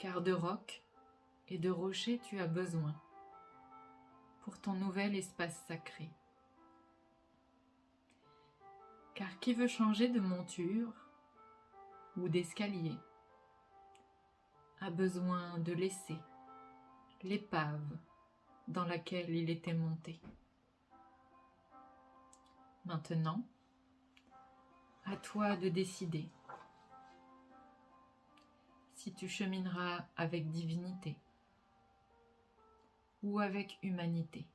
car de rocs et de rochers tu as besoin pour ton nouvel espace sacré. Car qui veut changer de monture ou d'escalier a besoin de laisser l'épave dans laquelle il était monté. Maintenant, à toi de décider si tu chemineras avec divinité ou avec humanité.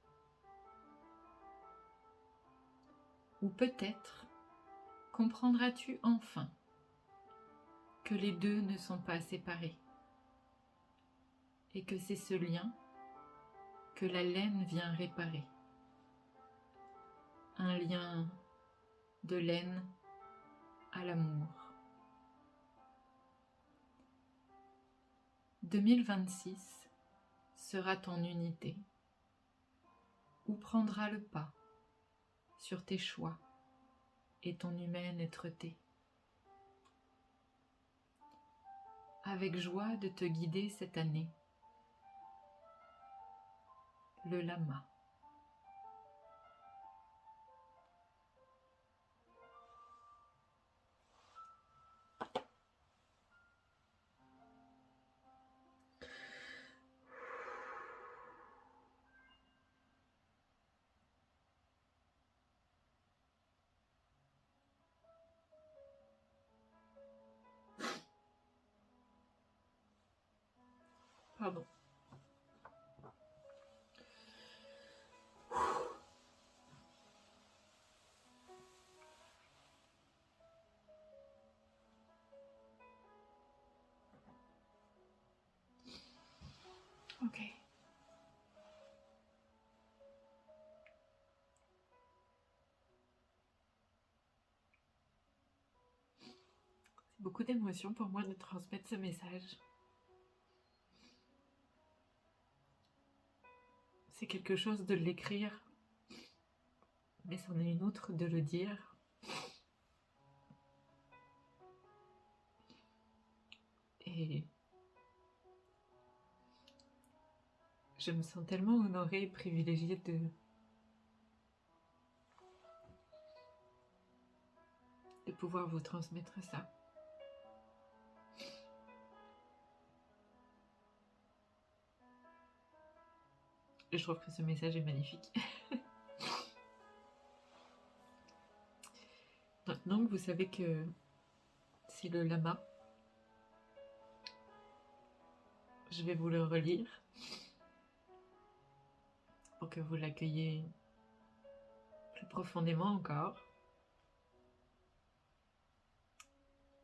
Ou peut-être comprendras-tu enfin que les deux ne sont pas séparés et que c'est ce lien que la laine vient réparer. Un lien de laine à l'amour. 2026 sera ton unité, où prendra le pas sur tes choix et ton humaine êtreté. Avec joie de te guider cette année, le lama. Pardon. Ok. C'est beaucoup d'émotions pour moi de transmettre ce message. C'est quelque chose de l'écrire, mais c'en est une autre de le dire. Et je me sens tellement honorée et privilégiée de pouvoir vous transmettre ça. Et je trouve que ce message est magnifique. Donc vous savez que c'est le lama. Je vais vous le relire pour que vous l'accueilliez plus profondément encore,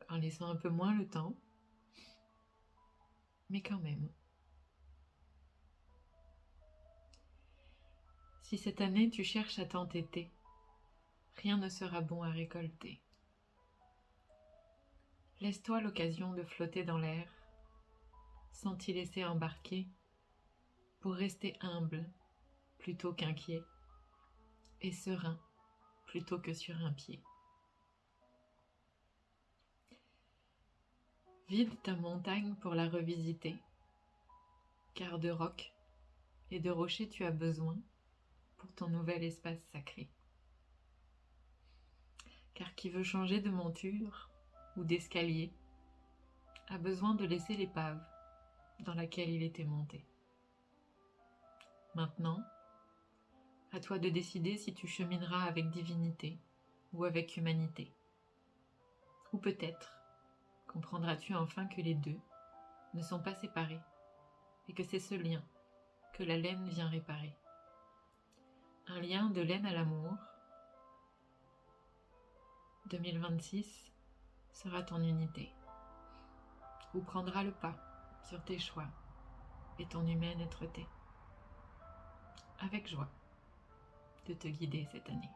en laissant un peu moins le temps, mais quand même. Si cette année tu cherches à t'entêter, rien ne sera bon à récolter. Laisse-toi l'occasion de flotter dans l'air, sans t'y laisser embarquer, pour rester humble plutôt qu'inquiet, et serein plutôt que sur un pied. Vide ta montagne pour la revisiter, car de rocs et de rochers tu as besoin pour ton nouvel espace sacré. Car qui veut changer de monture ou d'escalier a besoin de laisser l'épave dans laquelle il était monté. Maintenant, à toi de décider si tu chemineras avec divinité ou avec humanité. Ou peut-être comprendras-tu enfin que les deux ne sont pas séparés et que c'est ce lien que la laine vient réparer. Un lien de laine à l'amour, 2026 sera ton unité, ou prendra le pas sur tes choix et ton humanité, avec joie de te guider cette année.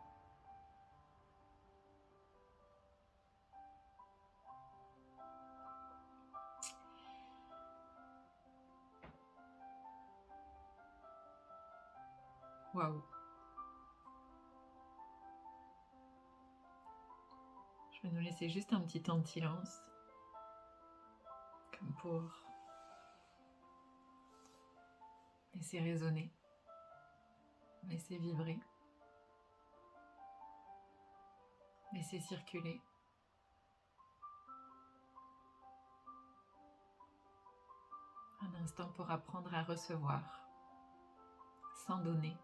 Waouh! Je vais nous laisser juste un petit temps de silence, comme pour laisser résonner, laisser vibrer, laisser circuler. Un instant pour apprendre à recevoir, sans donner.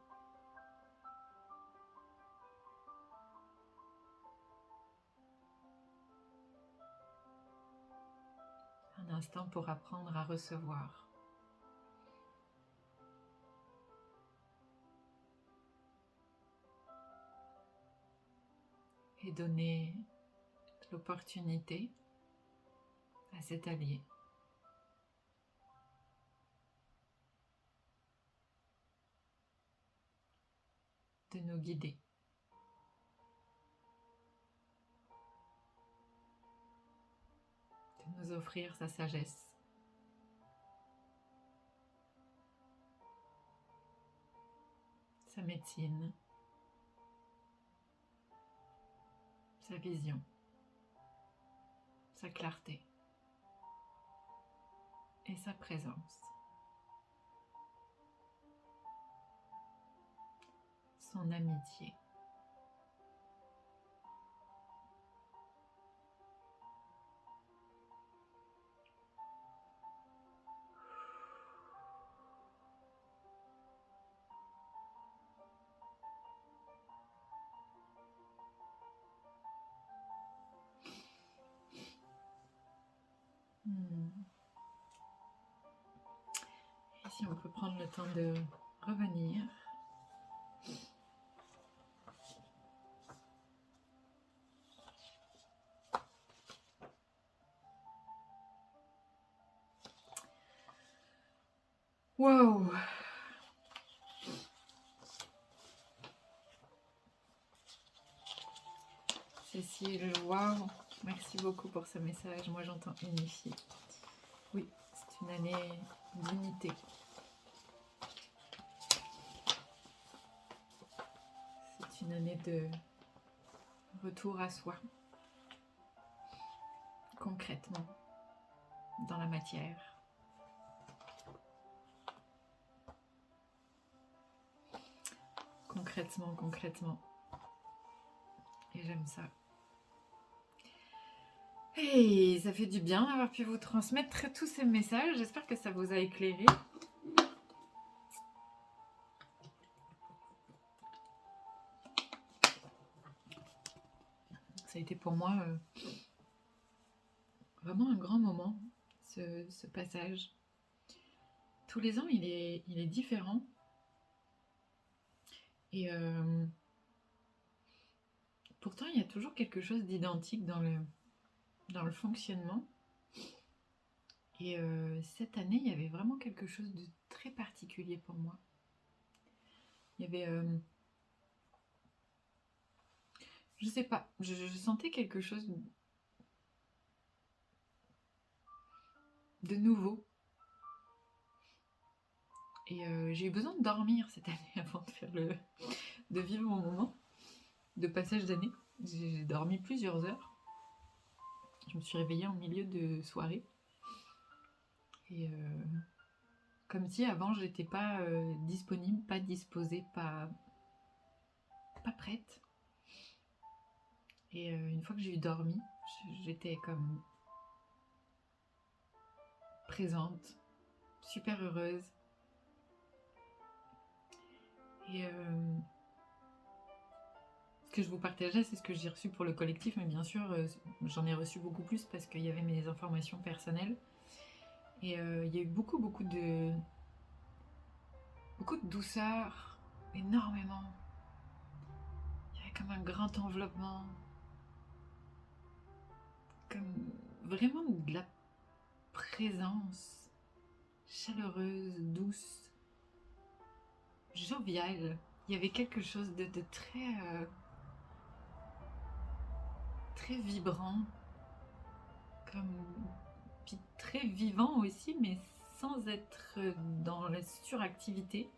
Un instant pour apprendre à recevoir. Et donner l'opportunité à cet allié de nous guider, de nous offrir sa sagesse, sa médecine, sa vision, sa clarté et sa présence, son amitié. Et si on peut prendre le temps de revenir. Wow! Cécile, waouh! Merci beaucoup pour ce message. Moi, j'entends unifié. Oui, c'est une année d'unité. C'est une année de retour à soi, concrètement, dans la matière. Concrètement. Et j'aime ça. Hey, ça fait du bien d'avoir pu vous transmettre tous ces messages. J'espère que ça vous a éclairé. Ça a été pour moi vraiment un grand moment, ce passage. Tous les ans, il est différent. Et pourtant, il y a toujours quelque chose d'identique dans le fonctionnement. Et cette année, il y avait vraiment quelque chose de très particulier pour moi. Il y avait... je sais pas, je sentais quelque chose de nouveau. Et j'ai eu besoin de dormir cette année avant de vivre mon moment de passage d'année. J'ai dormi plusieurs heures. Je me suis réveillée en milieu de soirée. Et comme si avant j'étais pas disponible, pas disposée, pas prête. Et une fois que j'ai eu dormi, j'étais comme présente, super heureuse. Et ce que je vous partageais, c'est ce que j'ai reçu pour le collectif, mais bien sûr, j'en ai reçu beaucoup plus parce qu'il y avait mes informations personnelles. Et il y a eu beaucoup de douceur, énormément. Il y avait comme un grand enveloppement, comme vraiment de la présence chaleureuse, douce, joviale. Il y avait quelque chose de très, très vibrant, comme, puis très vivant aussi, mais sans être dans la suractivité.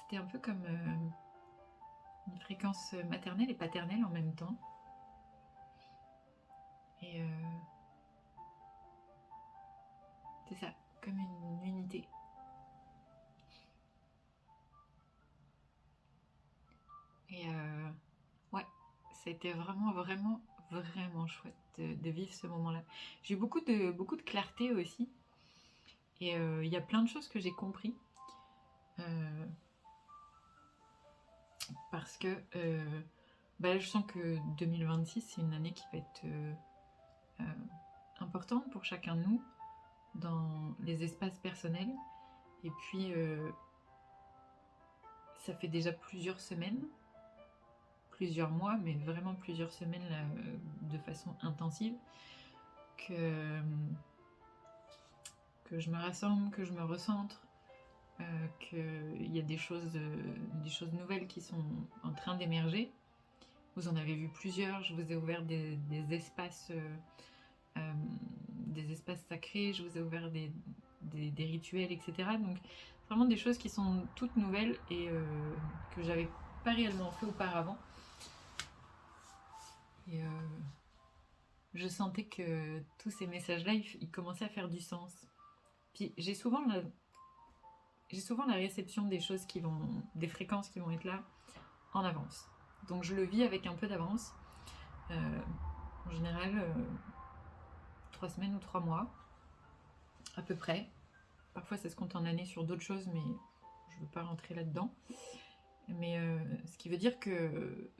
C'était un peu comme une fréquence maternelle et paternelle en même temps. Et c'est ça, comme une unité. Et ouais, c'était vraiment, vraiment, vraiment chouette de vivre ce moment-là. J'ai eu beaucoup de clarté aussi. Et il y a plein de choses que j'ai compris. Parce que je sens que 2026, c'est une année qui va être importante pour chacun de nous dans les espaces personnels. Et puis, ça fait déjà plusieurs semaines, plusieurs mois, mais vraiment plusieurs semaines là, de façon intensive, que je me rassemble, que je me recentre, qu'il y a des choses nouvelles qui sont en train d'émerger. Vous en avez vu plusieurs, je vous ai ouvert des espaces sacrés, je vous ai ouvert des rituels, etc. Donc vraiment des choses qui sont toutes nouvelles et que j'avais pas réellement fait auparavant. Et je sentais que tous ces messages-là, ils commençaient à faire du sens. Puis j'ai souvent la réception des choses des fréquences qui vont être là en avance. Donc je le vis avec un peu d'avance. En général, 3 semaines ou 3 mois, à peu près. Parfois ça se compte en années sur d'autres choses, mais je ne veux pas rentrer là-dedans. Mais ce qui veut dire que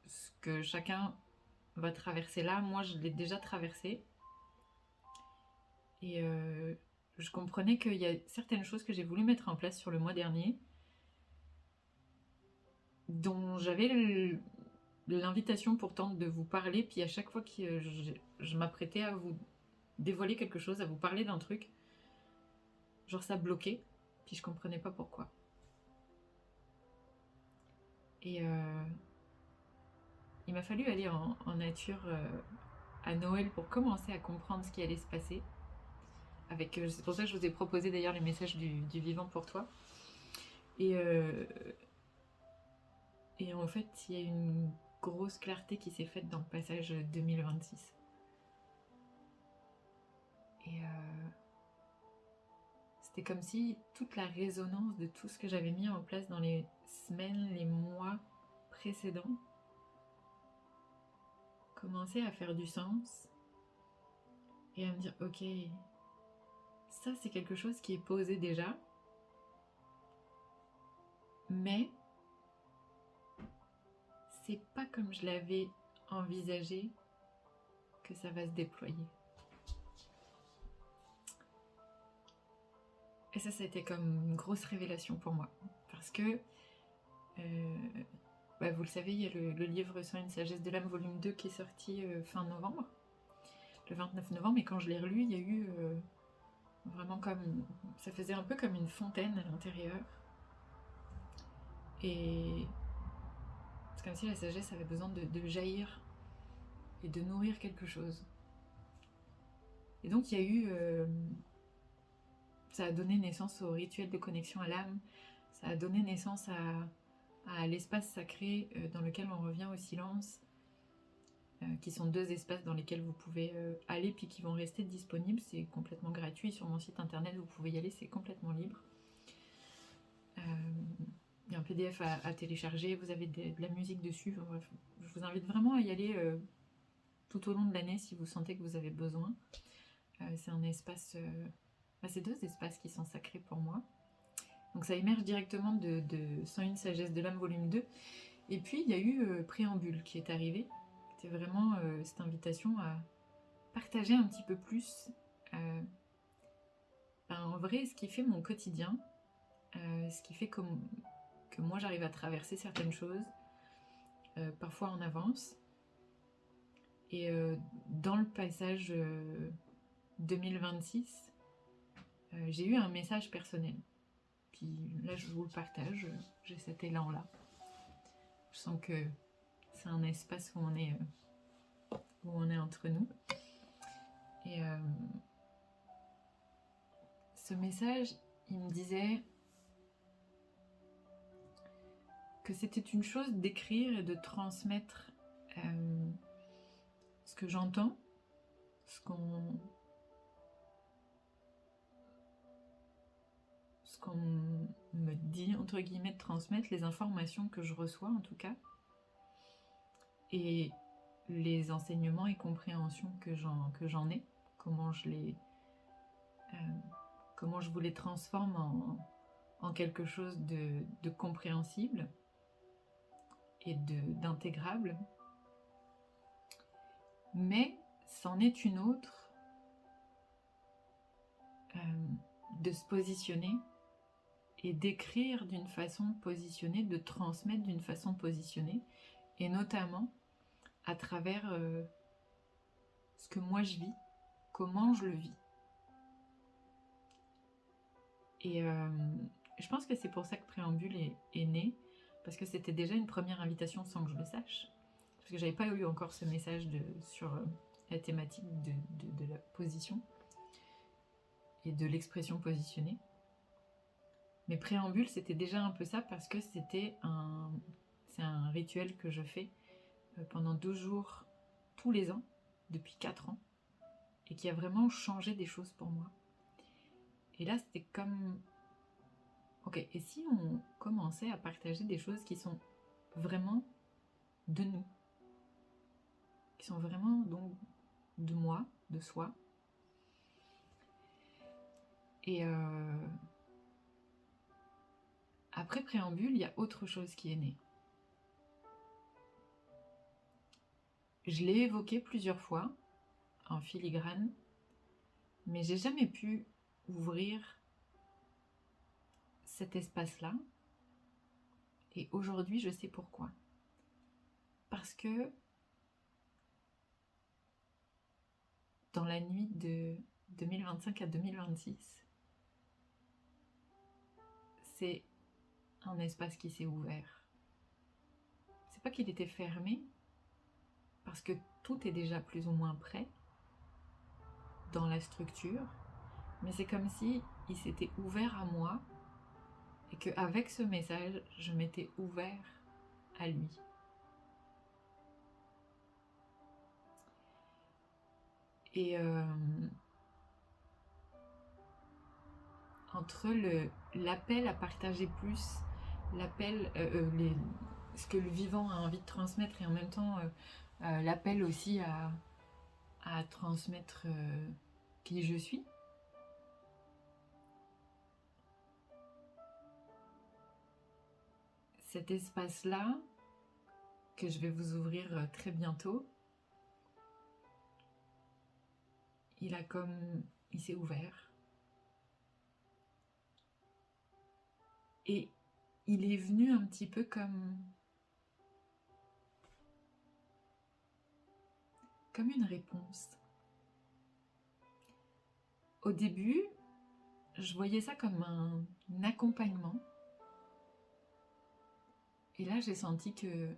ce que chacun va traverser là, moi je l'ai déjà traversé. Et je comprenais qu'il y a certaines choses que j'ai voulu mettre en place sur le mois dernier, dont j'avais l'invitation pourtant de vous parler, puis à chaque fois que je m'apprêtais à vous dévoiler quelque chose, à vous parler d'un truc, genre ça bloquait, puis je comprenais pas pourquoi. Et il m'a fallu aller en nature à Noël pour commencer à comprendre ce qui allait se passer. C'est pour ça que je vous ai proposé d'ailleurs les messages du vivant pour toi. Et en fait, il y a une grosse clarté qui s'est faite dans le passage 2026. Et c'était comme si toute la résonance de tout ce que j'avais mis en place dans les semaines, les mois précédents commençait à faire du sens et à me dire ok, ça c'est quelque chose qui est posé déjà, mais c'est pas comme je l'avais envisagé que ça va se déployer. Et ça a été comme une grosse révélation pour moi, parce que vous le savez, il y a le livre Soins une sagesse de l'âme volume 2 qui est sorti fin novembre, le 29 novembre, et quand je l'ai relu, il y a eu vraiment comme... ça faisait un peu comme une fontaine à l'intérieur. Et c'est comme si la sagesse avait besoin de jaillir et de nourrir quelque chose. Et donc il y a eu... ça a donné naissance au rituel de connexion à l'âme, ça a donné naissance à l'espace sacré dans lequel on revient au silence, qui sont 2 espaces dans lesquels vous pouvez aller puis qui vont rester disponibles. C'est complètement gratuit sur mon site internet, vous pouvez y aller, c'est complètement libre. Il y a un PDF à télécharger, vous avez de la musique dessus. Bref, je vous invite vraiment à y aller tout au long de l'année si vous sentez que vous avez besoin. C'est un espace... c'est 2 espaces qui sont sacrés pour moi. Donc ça émerge directement de 101 sagesse de l'âme volume 2. Et puis il y a eu Préambule qui est arrivé. C'était vraiment cette invitation à partager un petit peu plus en vrai ce qui fait mon quotidien, ce qui fait que moi j'arrive à traverser certaines choses, parfois en avance, Et dans le passage 2026, j'ai eu un message personnel. Puis là, je vous le partage, j'ai cet élan-là. Je sens que c'est un espace où on est entre nous. Et ce message, il me disait que c'était une chose d'écrire et de transmettre ce que j'entends, ce qu'on me dit, entre guillemets, de transmettre, les informations que je reçois en tout cas, et les enseignements et compréhensions que j'en ai, comment je vous les transforme en quelque chose de compréhensible et d'intégrable. Mais c'en est une autre de se positionner et d'écrire d'une façon positionnée, de transmettre d'une façon positionnée, et notamment à travers ce que moi je vis, comment je le vis. Et je pense que c'est pour ça que Préambule est né, parce que c'était déjà une première invitation sans que je le sache, parce que j'avais pas eu encore ce message sur la thématique de la position et de l'expression positionnée. Mais Préambule, c'était déjà un peu ça, parce que c'est un rituel que je fais pendant 2 jours tous les ans, depuis 4 ans, et qui a vraiment changé des choses pour moi. Et là, c'était comme... Ok, et si on commençait à partager des choses qui sont vraiment de nous, qui sont vraiment donc de moi, de soi. Et après Préambule, il y a autre chose qui est née. Je l'ai évoqué plusieurs fois en filigrane, mais j'ai jamais pu ouvrir cet espace-là. Et aujourd'hui, je sais pourquoi. Parce que dans la nuit de 2025 à 2026, c'est un espace qui s'est ouvert. C'est pas qu'il était fermé, parce que tout est déjà plus ou moins prêt dans la structure, mais c'est comme si il s'était ouvert à moi et qu'avec ce message, je m'étais ouvert à lui. Et entre l'appel à partager plus, l'appel, ce que le vivant a envie de transmettre, et en même temps l'appel aussi à transmettre qui je suis, cet espace-là que je vais vous ouvrir très bientôt, il s'est ouvert. Et il est venu un petit peu comme une réponse. Au début, je voyais ça comme un accompagnement. Et là, j'ai senti que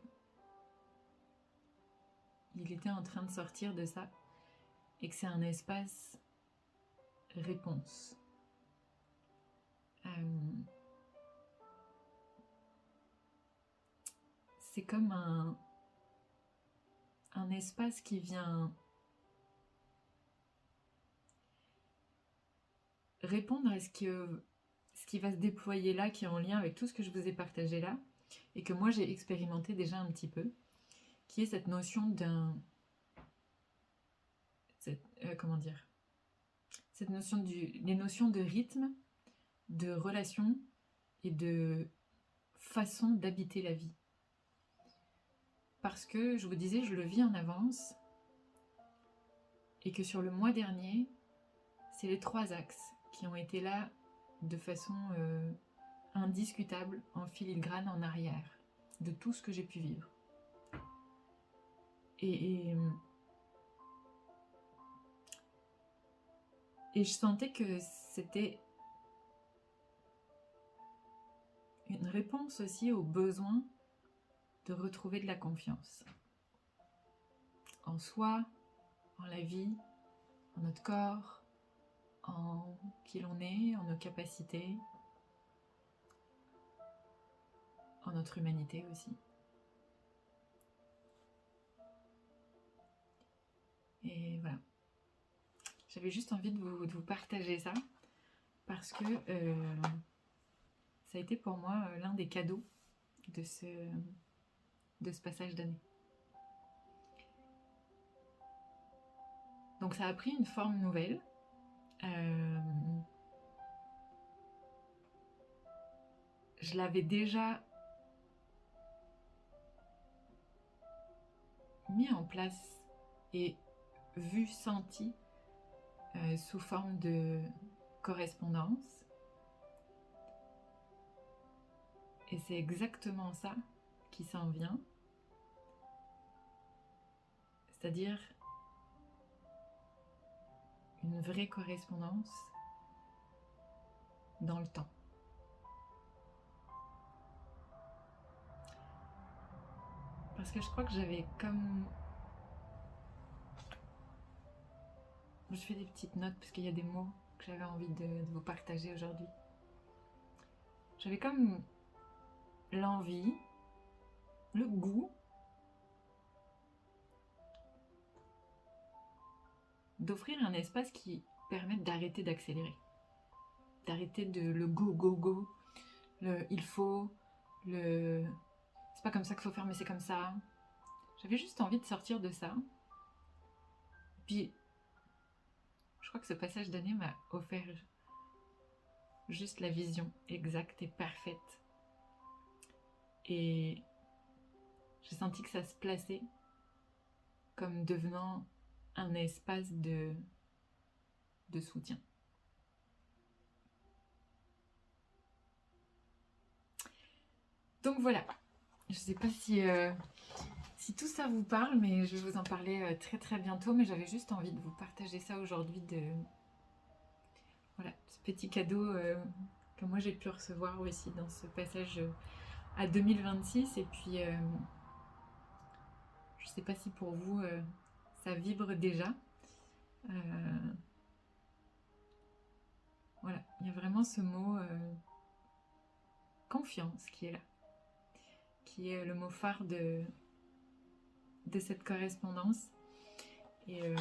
il était en train de sortir de ça et que c'est un espace réponse. C'est comme un espace qui vient répondre à ce qui va se déployer là, qui est en lien avec tout ce que je vous ai partagé là, et que moi j'ai expérimenté déjà un petit peu, qui est cette notion les notions de rythme, de relation et de façon d'habiter la vie. Parce que, je vous disais, je le vis en avance, et que sur le mois dernier, c'est les 3 axes qui ont été là de façon indiscutable, en filigrane en arrière, de tout ce que j'ai pu vivre. Et Et je sentais que c'était une réponse aussi au besoin de retrouver de la confiance en soi, en la vie, en notre corps, en qui l'on est, en nos capacités, en notre humanité aussi. Et voilà. J'avais juste envie de vous partager ça parce que ça a été pour moi l'un des cadeaux de ce passage d'année. Donc ça a pris une forme nouvelle. Je l'avais déjà mis en place et vu, senti sous forme de correspondance. Et c'est exactement ça qui s'en vient. C'est-à-dire une vraie correspondance dans le temps. Parce que je crois que j'avais comme... Je fais des petites notes parce qu'il y a des mots que j'avais envie de vous partager aujourd'hui. J'avais comme l'envie, le goût d'offrir un espace qui permette d'arrêter d'accélérer. D'arrêter de le go, go, go, le il faut, le c'est pas comme ça qu'il faut faire mais c'est comme ça. J'avais juste envie de sortir de ça. Puis, je crois que ce passage d'année m'a offert juste la vision exacte et parfaite. Et j'ai senti que ça se plaçait comme devenant un espace de soutien. Donc voilà, je sais pas si tout ça vous parle, mais je vais vous en parler très très bientôt, mais j'avais juste envie de vous partager ça aujourd'hui, voilà, ce petit cadeau que moi j'ai pu recevoir aussi dans ce passage à 2026, et puis je sais pas si pour vous ça vibre déjà. Voilà, il y a vraiment ce mot confiance qui est là, qui est le mot phare de cette correspondance. Et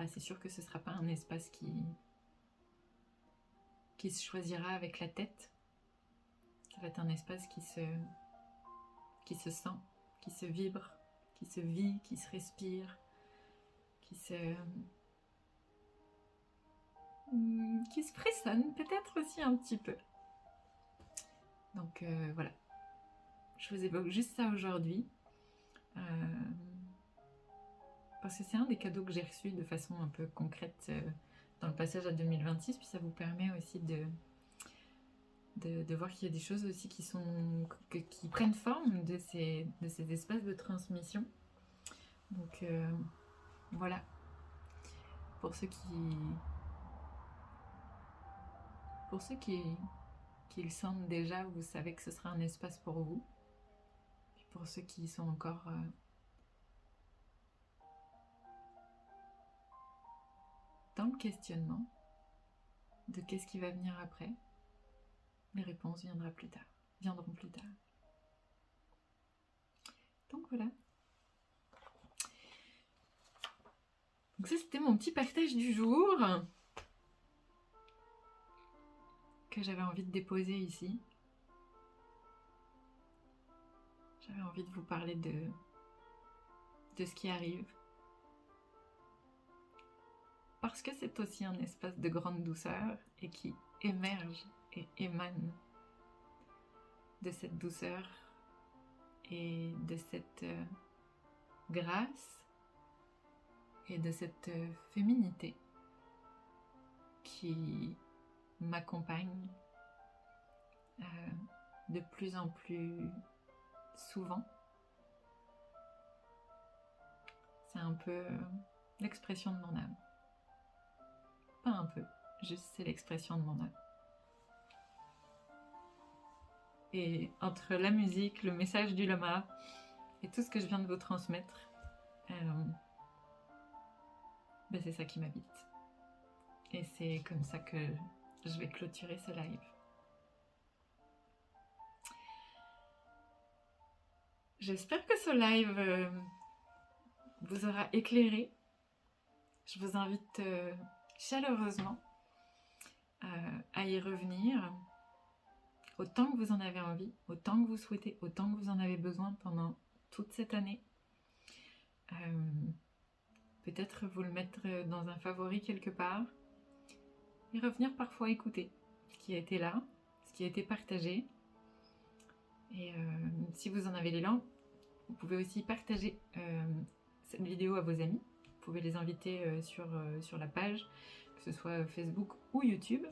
c'est sûr que ce ne sera pas un espace qui se choisira avec la tête. Ça va être un espace qui se sent, qui se vibre, qui se vit, qui se respire, qui se frissonne peut-être aussi un petit peu. Donc voilà, je vous évoque juste ça aujourd'hui. Parce que c'est un des cadeaux que j'ai reçus de façon un peu concrète dans le passage à 2026, puis ça vous permet aussi de voir qu'il y a des choses aussi qui prennent forme de ces espaces de transmission. Donc voilà, pour ceux qui le sentent déjà, vous savez que ce sera un espace pour vous. Puis pour ceux qui sont encore dans le questionnement de qu'est-ce qui va venir après, les réponses viendront plus tard. Donc voilà. Donc ça, c'était mon petit partage du jour que j'avais envie de déposer ici. J'avais envie de vous parler de ce qui arrive. Parce que c'est aussi un espace de grande douceur et qui émerge et émane de cette douceur et de cette grâce et de cette féminité qui m'accompagne de plus en plus souvent. C'est un peu l'expression de mon âme. Pas un peu, juste c'est l'expression de mon âme. Et entre la musique, le message du lama et tout ce que je viens de vous transmettre, c'est ça qui m'habite. Et c'est comme ça que je vais clôturer ce live. J'espère que ce live vous aura éclairé. Je vous invite chaleureusement à y revenir autant que vous en avez envie, autant que vous souhaitez, autant que vous en avez besoin pendant toute cette année. Peut-être vous le mettre dans un favori quelque part et revenir parfois écouter ce qui a été là, ce qui a été partagé. Et si vous en avez l'élan, vous pouvez aussi partager cette vidéo à vos amis. Vous pouvez les inviter sur la page, que ce soit Facebook ou YouTube.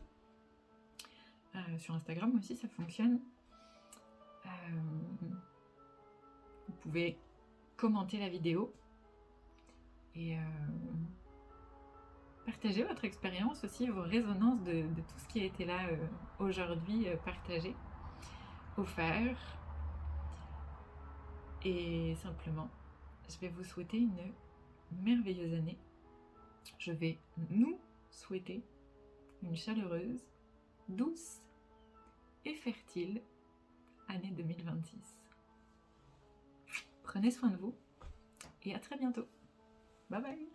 Sur Instagram aussi, ça fonctionne. Vous pouvez commenter la vidéo et partager votre expérience aussi, vos résonances de tout ce qui a été là aujourd'hui partagé, offert. Et simplement, je vais vous souhaiter une merveilleuse année. Je vais nous souhaiter une chaleureuse, douce et fertile année 2026. Prenez soin de vous et à très bientôt. Bye bye.